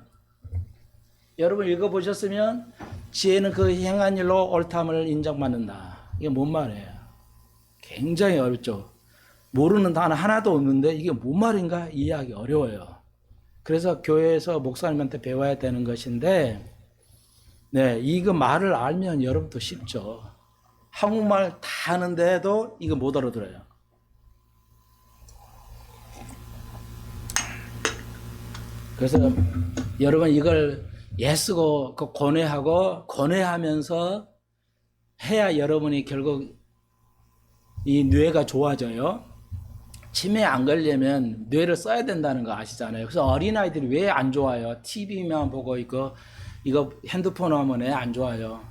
여러분 읽어보셨으면 지혜는 그 행한 일로 옳다함을 인정받는다. 이게 뭔 말이에요? 굉장히 어렵죠. 모르는 단어 하나도 없는데 이게 뭔 말인가 이해하기 어려워요. 그래서 교회에서 목사님한테 배워야 되는 것인데 네, 이거 말을 알면 여러분도 쉽죠. 한국말 다 하는데도 이거 못 알아들어요. 그래서 여러분 이걸 애쓰고 권해하고 권해하면서 해야 여러분이 결국 이 뇌가 좋아져요. 치매 안 걸리면 뇌를 써야 된다는 거 아시잖아요. 그래서 어린아이들이 왜 안 좋아요? TV만 보고 이거 핸드폰 하면 애 안 좋아요.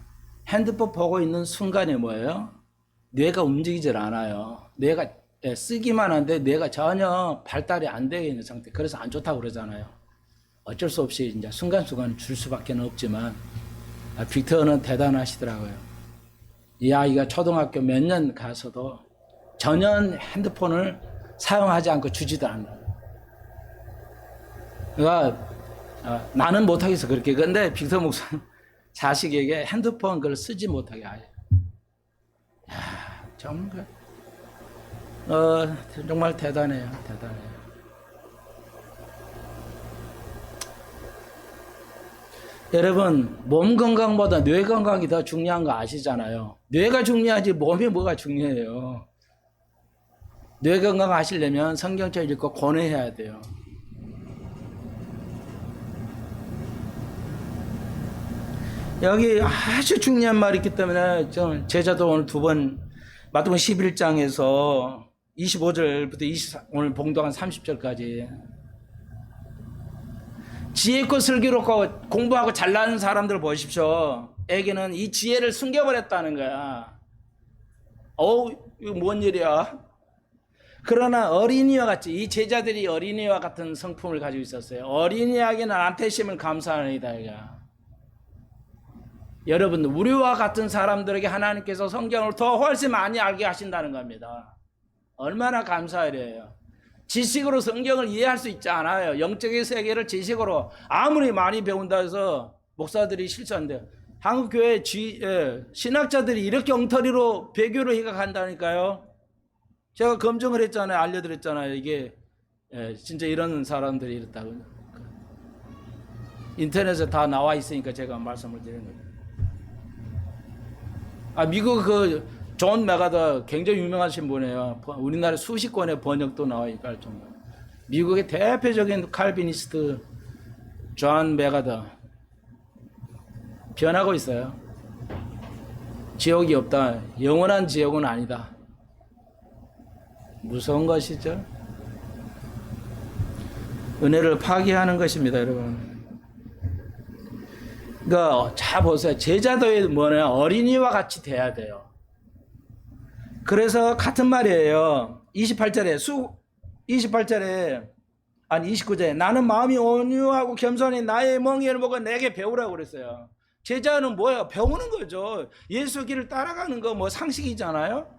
핸드폰 보고 있는 순간에 뭐예요? 뇌가 움직이질 않아요. 뇌가 쓰기만 한데 뇌가 전혀 발달이 안 되어 있는 상태. 그래서 안 좋다고 그러잖아요. 어쩔 수 없이 이제 순간순간 줄 수밖에 없지만 빅터는 대단하시더라고요. 이 아이가 초등학교 몇 년 가서도 전혀 핸드폰을 사용하지 않고 주지도 않아요. 그러니까 나는 못하겠어 그렇게. 근데 빅터 목사 자식에게 핸드폰 그걸 쓰지 못하게 아예. 정말 정말 대단해요. 대단해요. 여러분 몸 건강보다 뇌 건강이 더 중요한 거 아시잖아요. 뇌가 중요하지 몸이 뭐가 중요해요. 뇌 건강 하시려면 성경책 읽고 권해해야 돼요. 여기 아주 중요한 말이 있기 때문에 제자도 오늘 두 번 마태복음 11장에서 25절부터 오늘 봉독한 30절까지 지혜껏 슬기롭고 공부하고 잘나는 사람들 보십시오. 애기는 이 지혜를 숨겨버렸다는 거야. 이거 뭔 일이야? 그러나 어린이와 같이 이 제자들이 어린이와 같은 성품을 가지고 있었어요. 어린이에게는 안태심을 감사하니이다. 여러분 우리와 같은 사람들에게 하나님께서 성경을 더 훨씬 많이 알게 하신다는 겁니다. 얼마나 감사해요. 지식으로 성경을 이해할 수 있지 않아요. 영적인 세계를 지식으로 아무리 많이 배운다 해서 목사들이 실수한대요. 한국교회 신학자들이 이렇게 엉터리로 배교를 해가간다니까요. 제가 검증을 했잖아요. 알려드렸잖아요. 이게 진짜 이런 사람들이 이렇다고. 인터넷에 다 나와 있으니까 제가 말씀을 드리는 거예요. 미국 존 메가더 굉장히 유명하신 분이에요. 우리나라 수십 권의 번역도 나와니까 할 정도. 미국의 대표적인 칼비니스트 존 메가더 변하고 있어요. 지옥이 없다. 영원한 지옥은 아니다. 무서운 것이죠. 은혜를 파괴하는 것입니다, 여러분. 그러니까 자 보세요. 제자도에 뭐냐 어린이와 같이 돼야 돼요. 그래서 같은 말이에요. 29절에 나는 마음이 온유하고 겸손히 나의 멍에를 보고 내게 배우라고 그랬어요. 제자는 뭐예요? 배우는 거죠. 예수 길을 따라가는 거 뭐 상식이잖아요.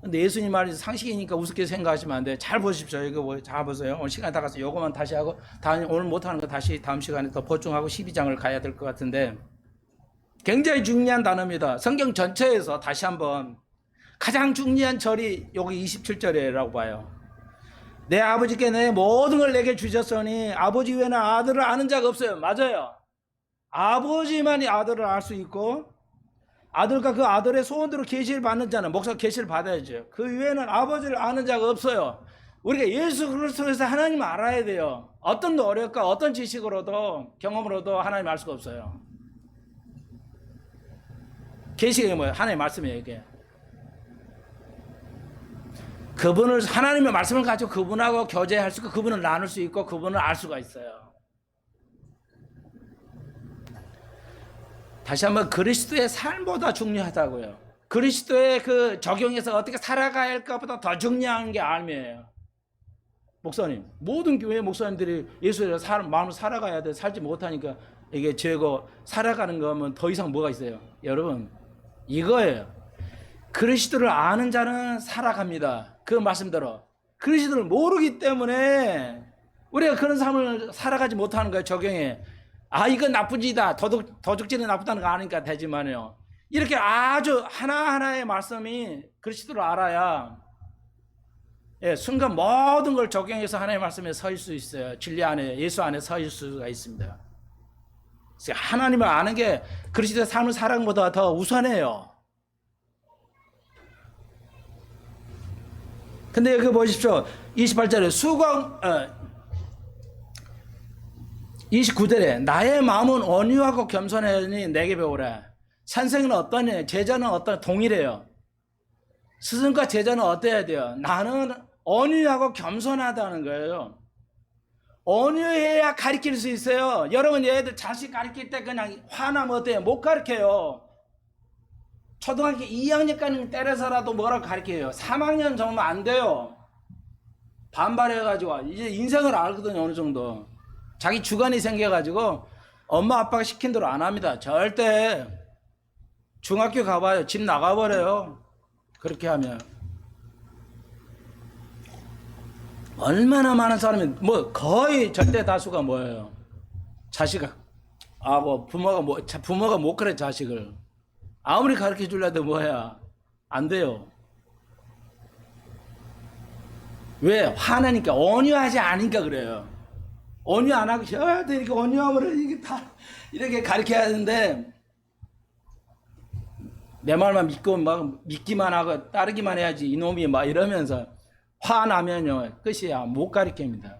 근데 예수님 말이 상식이니까 우습게 생각하시면 안 돼요. 잘 보십시오. 이거 잘 보세요. 오늘 시간 다 가서 요거만 다시 하고 오늘 못하는 거 다시 다음 시간에 더 보충하고 12장을 가야 될 것 같은데 굉장히 중요한 단어입니다. 성경 전체에서 다시 한번 가장 중요한 절이 여기 27절이라고 봐요. 내 아버지께 내 모든 걸 내게 주셨으니 아버지 외에는 아들을 아는 자가 없어요. 맞아요. 아버지만이 아들을 알 수 있고 아들과 그 아들의 소원대로 계시를 받는 자는 목사 계시를 받아야죠. 그 외에는 아버지를 아는 자가 없어요. 우리가 예수 그리스도에서 하나님을 알아야 돼요. 어떤 노력과 어떤 지식으로도 경험으로도 하나님 알 수가 없어요. 계시가 뭐예요? 하나님의 말씀이에요. 이게. 그분을 하나님의 말씀을 가지고 그분하고 교제할 수 있고 그분을 나눌 수 있고 그분을 알 수가 있어요. 다시 한번 그리스도의 삶보다 중요하다고요. 그리스도의 그 적용해서 어떻게 살아가야 할까보다 더 중요한 게 삶이에요. 목사님, 모든 교회 목사님들이 예수의 마음으로 살아가야 돼. 살지 못하니까 이게 죄고 살아가는 거면 더 이상 뭐가 있어요? 여러분, 이거예요. 그리스도를 아는 자는 살아갑니다. 그 말씀대로. 그리스도를 모르기 때문에 우리가 그런 삶을 살아가지 못하는 거예요. 적용해. 아, 이건 나쁜 짓이다. 도둑질이 나쁘다는 거 아니까 되지만요. 이렇게 아주 하나하나의 말씀이 그리스도를 알아야 순간 모든 걸 적용해서 하나님의 말씀에 서일 수 있어요. 진리 안에, 예수 안에 서일 수가 있습니다. 하나님을 아는 게 그리스도의 삶을 살아가는 것보다 더 우선해요. 근데 여기 보십시오. 28절에 29절에 나의 마음은 온유하고 겸손하니 내게 배우라. 선생은 어떠냐? 제자는 어떠냐? 동일해요. 스승과 제자는 어때야 돼요? 나는 온유하고 겸손하다는 거예요. 온유해야 가르칠 수 있어요. 여러분 얘들 자식 가르칠 때 그냥 화나면 어때요? 못 가르쳐요. 초등학교 2학년까지 때려서라도 뭐라고 가르쳐요. 3학년 정도면 안 돼요. 반발해가지고 이제 인생을 알거든요. 어느 정도. 자기 주관이 생겨가지고 엄마 아빠가 시킨 대로 안 합니다. 절대. 중학교 가봐요. 집 나가버려요. 그렇게 하면. 얼마나 많은 사람이 뭐 거의 절대 다수가 뭐예요? 자식아. 뭐 부모가 못 그래 자식을. 아무리 가르쳐 주려도 뭐야? 안 돼요. 왜? 화나니까 온유하지 않으니까 그래요. 온유 안 하고 이렇게 온유함으로 이게 다 이렇게 가르쳐야 하는데 내 말만 믿고 막 믿기만 하고 따르기만 해야지 이놈이 막 이러면서 화나면요 끝이야. 못 가르칩니다.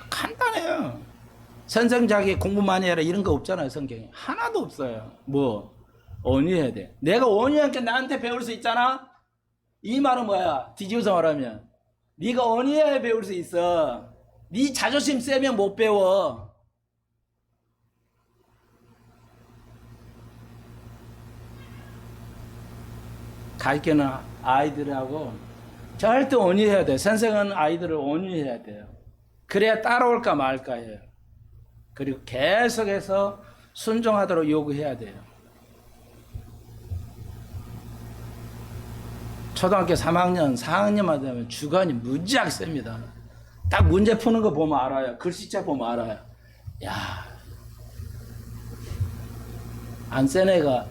간단해요. 선생 자기 공부 많이 해라 이런 거 없잖아요. 성경에 하나도 없어요. 뭐 온유해야 돼. 내가 온유하니까 나한테 배울 수 있잖아. 이 말은 뭐야? 뒤집어서 말하면 네가 온유해야 배울 수 있어. 네 자존심 세면 못 배워. 가르치는 아이들하고 절대 온유해야 돼. 선생은 아이들을 온유해야 돼요. 그래야 따라올까 말까 해요. 그리고 계속해서 순종하도록 요구해야 돼요. 초등학교 3학년, 4학년만 되면 주관이 무지하게 셉니다. 딱 문제 푸는 거 보면 알아요. 글씨체 보면 알아요. 야, 안 센 애가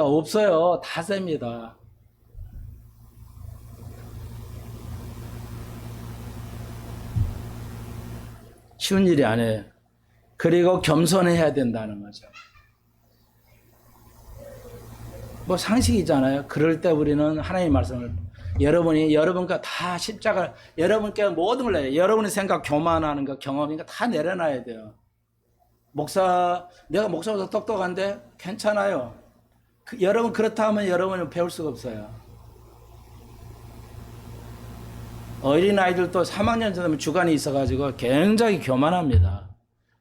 없어요. 다 셉니다. 쉬운 일이 아니에요. 그리고 겸손해야 된다는 거죠. 뭐 상식이잖아요. 그럴 때 우리는 하나님의 말씀을 여러분과 다 십자가 여러분께 모든 걸 내요. 여러분의 생각, 교만하는 거, 경험인가 다 내려놔야 돼요. 내가 목사보다 똑똑한데 괜찮아요. 여러분 그렇다 하면 여러분은 배울 수가 없어요. 어린아이들도 3학년 되면 주관이 있어가지고 굉장히 교만합니다.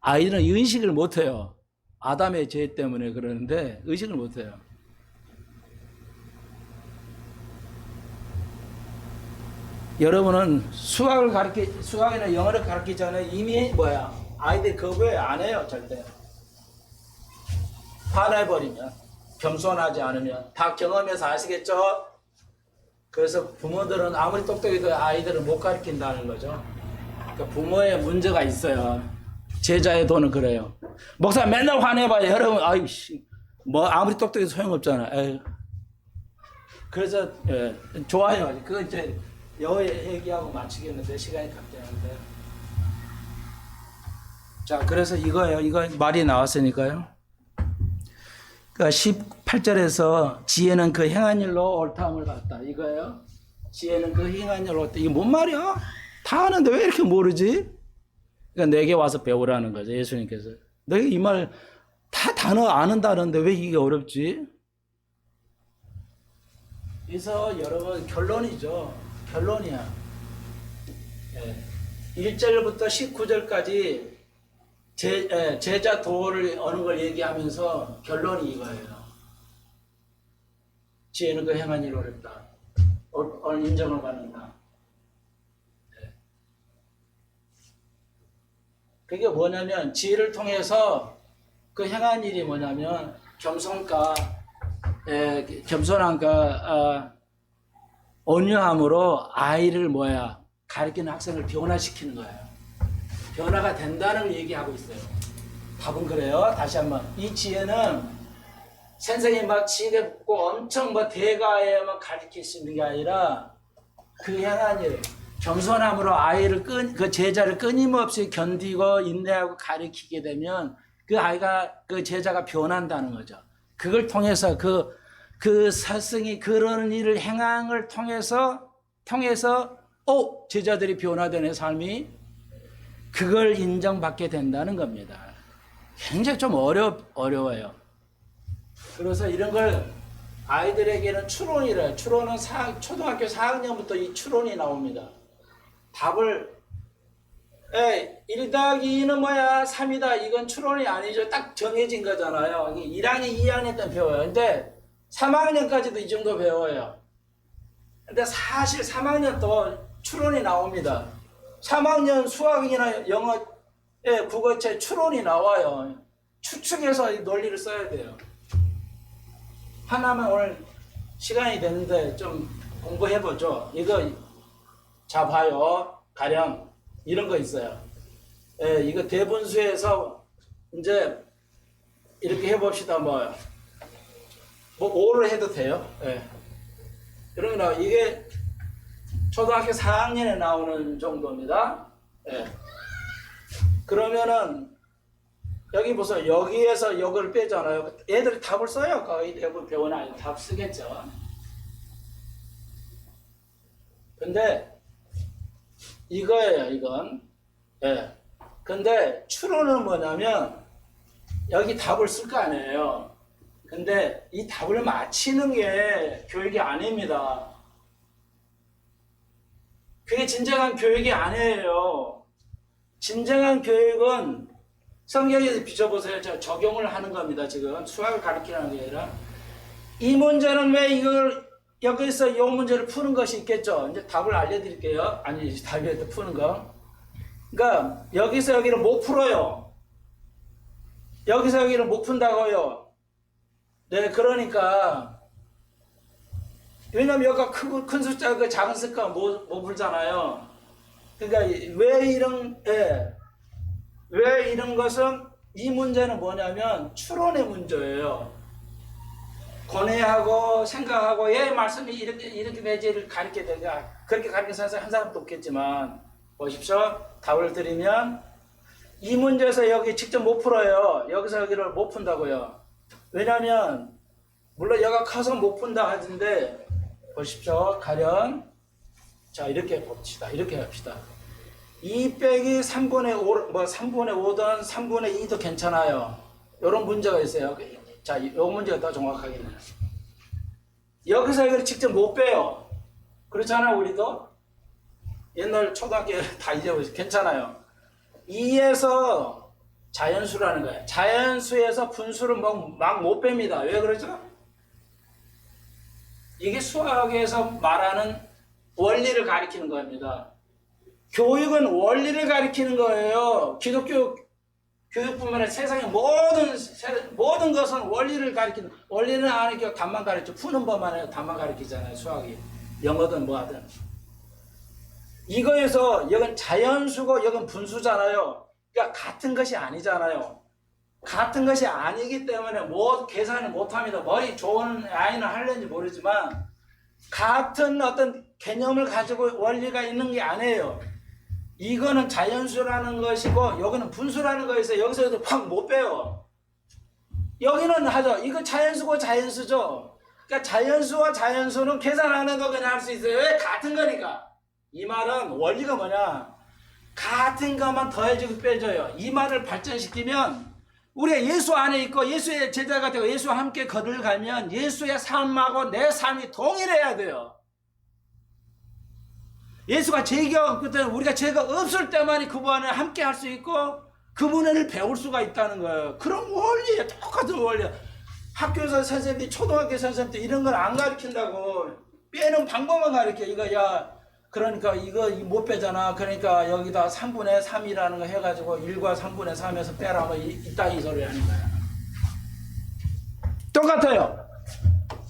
아이들은 의식을 못해요. 아담의 죄 때문에 그러는데 의식을 못해요. 여러분은 수학이나 영어를 가르치기 전에 이미 아이들이 거부해 안 해요. 절대. 화내버리면, 겸손하지 않으면 다 경험해서 아시겠죠? 그래서 부모들은 아무리 똑똑해도 아이들을 못 가르친다는 거죠. 그러니까 부모의 문제가 있어요. 제자의 도는 그래요. 목사 맨날 화내봐요. 여러분, 아무리 똑똑해도 소용없잖아. 에이. 그래서 좋아요. 그거 이제 여 얘기하고 마치겠는데 시간이 갑자기인데. 자, 그래서 이거예요. 이거 말이 나왔으니까요. 그러니까 18절에서 지혜는 그 행한 일로 옳다함을 받다. 이거예요. 지혜는 그 행한 일로 옳다. 이게 뭔 말이야? 다 아는데 왜 이렇게 모르지? 그러니까 내게 와서 배우라는 거죠. 예수님께서. 내가 이 말 다 단어 아는다는데 왜 이게 어렵지? 그래서 여러분 결론이죠. 결론이야. 1절부터 19절까지 제자 도를 어느 걸 얘기하면서 결론이 이거예요. 지혜는 그 행한 일을 어렵다. 오늘 인정을 받는다. 그게 뭐냐면 지혜를 통해서 그 행한 일이 뭐냐면 겸손함과 온유함으로 아이를 가르치는 학생을 변화시키는 거예요. 변화가 된다는 걸 얘기하고 있어요. 답은 그래요. 다시 한번 이 지혜는 선생님 막 지혜 붙고 엄청 대가에만 가르치시는 게 아니라 그 행한 일, 겸손함으로 아이를 그 제자를 끊임없이 견디고 인내하고 가르치게 되면 그 아이가 그 제자가 변한다는 거죠. 그걸 통해서 그 스승이 그런 일을 행함을 통해서 제자들이 변화되는 삶이 그걸 인정받게 된다는 겁니다. 굉장히 좀 어려워요. 그래서 이런 걸 아이들에게는 추론이래요. 추론은 초등학교 4학년부터 이 추론이 나옵니다. 답을 1 더하기 2는 뭐야? 3이다. 이건 추론이 아니죠. 딱 정해진 거잖아요. 1학년, 2학년 때 배워요. 근데 3학년까지도 이 정도 배워요. 근데 사실 3학년 또 추론이 나옵니다. 3학년 수학이나 영어, 국어책 추론이 나와요. 추측해서 논리를 써야 돼요. 하나만 오늘 시간이 되는데 좀 공부해보죠. 이거 자 봐요. 가령 이런 거 있어요. 이거 대분수에서 이제 이렇게 해봅시다. 뭐 5를 해도 돼요. 그러면 이게 초등학교 4학년에 나오는 정도입니다. 그러면은 여기 보세요. 여기에서 여기를 빼잖아요. 애들이 답을 써요. 거의 대부분 배우는 아이 답 쓰겠죠. 근데 이거예요. 이건. 근데 추론은 뭐냐면 여기 답을 쓸 거 아니에요. 근데 이 답을 맞히는 게 교육이 아닙니다. 그게 진정한 교육이 아니에요. 진정한 교육은 성경에서 비춰보세요. 적용을 하는 겁니다. 지금 수학을 가르치는 게 아니라 이 문제는 왜 이걸 여기서 이 문제를 푸는 것이 있겠죠. 이제 답을 알려드릴게요. 아니 답이 푸는 거. 그러니까 여기서 여기를 못 풀어요. 여기서 여기를 못 푼다고요. 네, 그러니까 왜냐면 여기가 큰 숫자가 작은 숫자가 못 풀잖아요. 그러니까 왜 이런 것은 이 문제는 뭐냐면 추론의 문제예요. 고뇌하고 생각하고 말씀이 이렇게 되지를 가르쳐야 되냐. 그렇게 가르쳐서 한 사람도 없겠지만 보십시오. 답을 드리면 이 문제에서 여기 직접 못 풀어요. 여기서 여기를 못 푼다고요. 왜냐하면 물론 여기가 커서 못 푼다 하는데 보십시오. 가령 자 이렇게 봅시다. 이렇게 합시다. 2 빼기 3분의 5, 3분의 5든 3분의 2도 괜찮아요. 이런 문제가 있어요. 자, 이 문제가 더 정확하겠네요. 여기서 이걸 직접 못 빼요. 그렇잖아요, 우리도. 옛날 초등학교 다 잊어버렸어요. 괜찮아요. 2에서 자연수라는 거예요. 자연수에서 분수를 막 못 뺍니다. 왜 그러죠? 이게 수학에서 말하는 원리를 가리키는 겁니다. 교육은 원리를 가리키는 거예요. 기독교 교육뿐만 아니라 세상의 모든 것은 원리를 가리키는, 원리는 아니고 답만 가르쳐. 푸는 법만 해요. 답만 가르치잖아요. 수학이. 영어든 뭐하든. 이거에서 여긴 자연수고 여긴 분수잖아요. 그러니까 같은 것이 아니잖아요. 같은 것이 아니기 때문에 계산을 못합니다. 머리 좋은 아이는 하려는지 모르지만 같은 어떤 개념을 가지고 원리가 있는 게 아니에요. 이거는 자연수라는 것이고 여기는 분수라는 거에서 여기서 확 못 빼요. 여기는 하죠. 이거 자연수고 자연수죠. 그러니까 자연수와 자연수는 계산하는 거 그냥 할 수 있어요. 왜? 같은 거니까. 이 말은 원리가 뭐냐? 같은 것만 더해지고 빼져요. 이 말을 발전시키면 우리가 예수 안에 있고 예수의 제자가 되고 예수와 함께 걸어가면 예수의 삶하고 내 삶이 동일해야 돼요. 예수가 죄가 없을 때는 우리가 죄가 없을 때만이 그분을 함께 할 수 있고 그분을 배울 수가 있다는 거예요. 그런 원리예요. 똑같은 원리예요. 학교에서 선생님들이 초등학교 선생님들 이런 걸 안 가르친다고 빼는 방법만 가르쳐. 이거 야 그러니까 이거 못 빼잖아. 그러니까 여기다 3분의 3이라는 거 해가지고 1과 3분의 3에서 빼라고 이따위 소리 하는 거야. 똑같아요.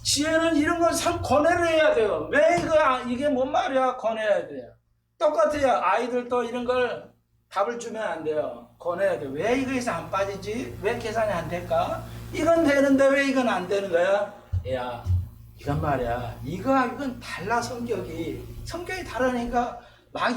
지혜는 이런 걸 권해를 해야 돼요. 왜 이게 뭔 말이야? 권해야 돼요. 똑같아요. 아이들도 이런 걸 답을 주면 안 돼요. 권해야 돼요. 왜 이거에서 안 빠지지? 왜 계산이 안 될까? 이건 되는데 왜 이건 안 되는 거야? 야, 이건 말이야. 이건 달라 성격이 다르니까 막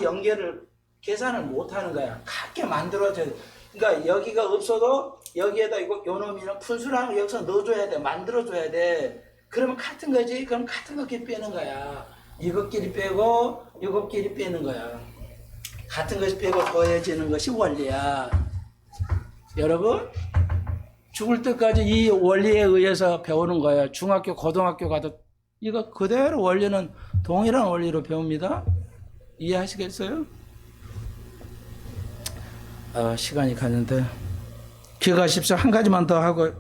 계산을 못 하는 거야. 같게 만들어줘야 돼. 그러니까 여기가 없어도 여기에다 요 놈이는 분수라는 걸 여기서 넣어줘야 돼. 만들어줘야 돼. 그러면 같은 거지. 그럼 같은 것끼리 빼는 거야. 이것끼리 빼고 이것끼리 빼는 거야. 같은 것이 빼고 더해지는 것이 원리야. 여러분 죽을 때까지 이 원리에 의해서 배우는 거예요. 중학교, 고등학교 가도 이거 그대로 원리는 동일한 원리로 배웁니다. 이해하시겠어요? 시간이 갔는데 기억하십시오. 한 가지만 더 하고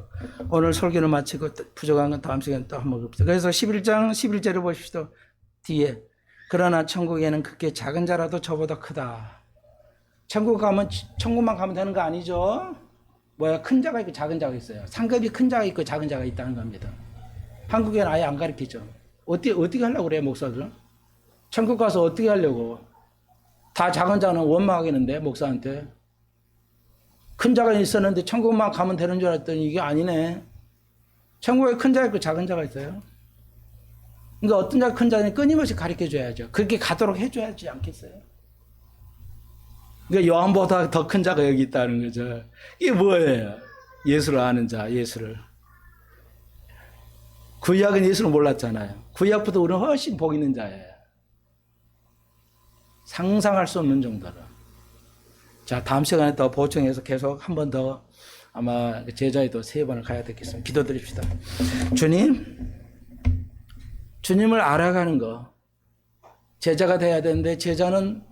오늘 설교를 마치고 부족한 건 다음 시간에 또 한번 봅시다. 그래서 11장 11절을 보십시오. 뒤에 그러나 천국에는 그게 작은 자라도 저보다 크다. 천국만 가면 되는 거 아니죠? 큰 자가 있고 작은 자가 있어요. 상급이 큰 자가 있고 작은 자가 있다는 겁니다. 한국에는 아예 안 가르치죠. 어떻게 하려고 그래요, 목사들은? 천국 가서 어떻게 하려고? 다 작은 자는 원망하겠는데, 목사한테. 큰 자가 있었는데 천국만 가면 되는 줄 알았더니 이게 아니네. 천국에 큰 자가 있고 작은 자가 있어요. 그러니까 어떤 자가 큰 자는 끊임없이 가르쳐 줘야죠. 그렇게 가도록 해줘야지 않겠어요? 그러니까 요한보다 더 큰 자가 여기 있다는 거죠. 이게 뭐예요? 예수를 아는 자, 예수를. 구약은 예수를 몰랐잖아요. 구약보다 우리는 훨씬 복 있는 자예요. 상상할 수 없는 정도로. 자, 다음 시간에 더 보충해서 계속 한 번 더 아마 제자에도 3번을 가야 되겠습니다. 기도드립시다. 주님을 알아가는 거. 제자가 돼야 되는데 제자는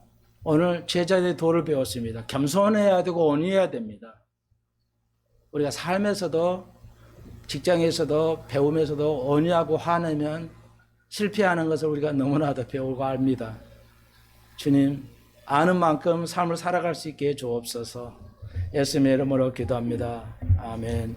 오늘 제자의 도를 배웠습니다. 겸손해야 되고 온유해야 됩니다. 우리가 삶에서도 직장에서도 배움에서도 온유하고 화내면 실패하는 것을 우리가 너무나도 배우고 압니다. 주님, 아는 만큼 삶을 살아갈 수 있게 해 주옵소서. 예수님의 이름으로 기도합니다. 아멘.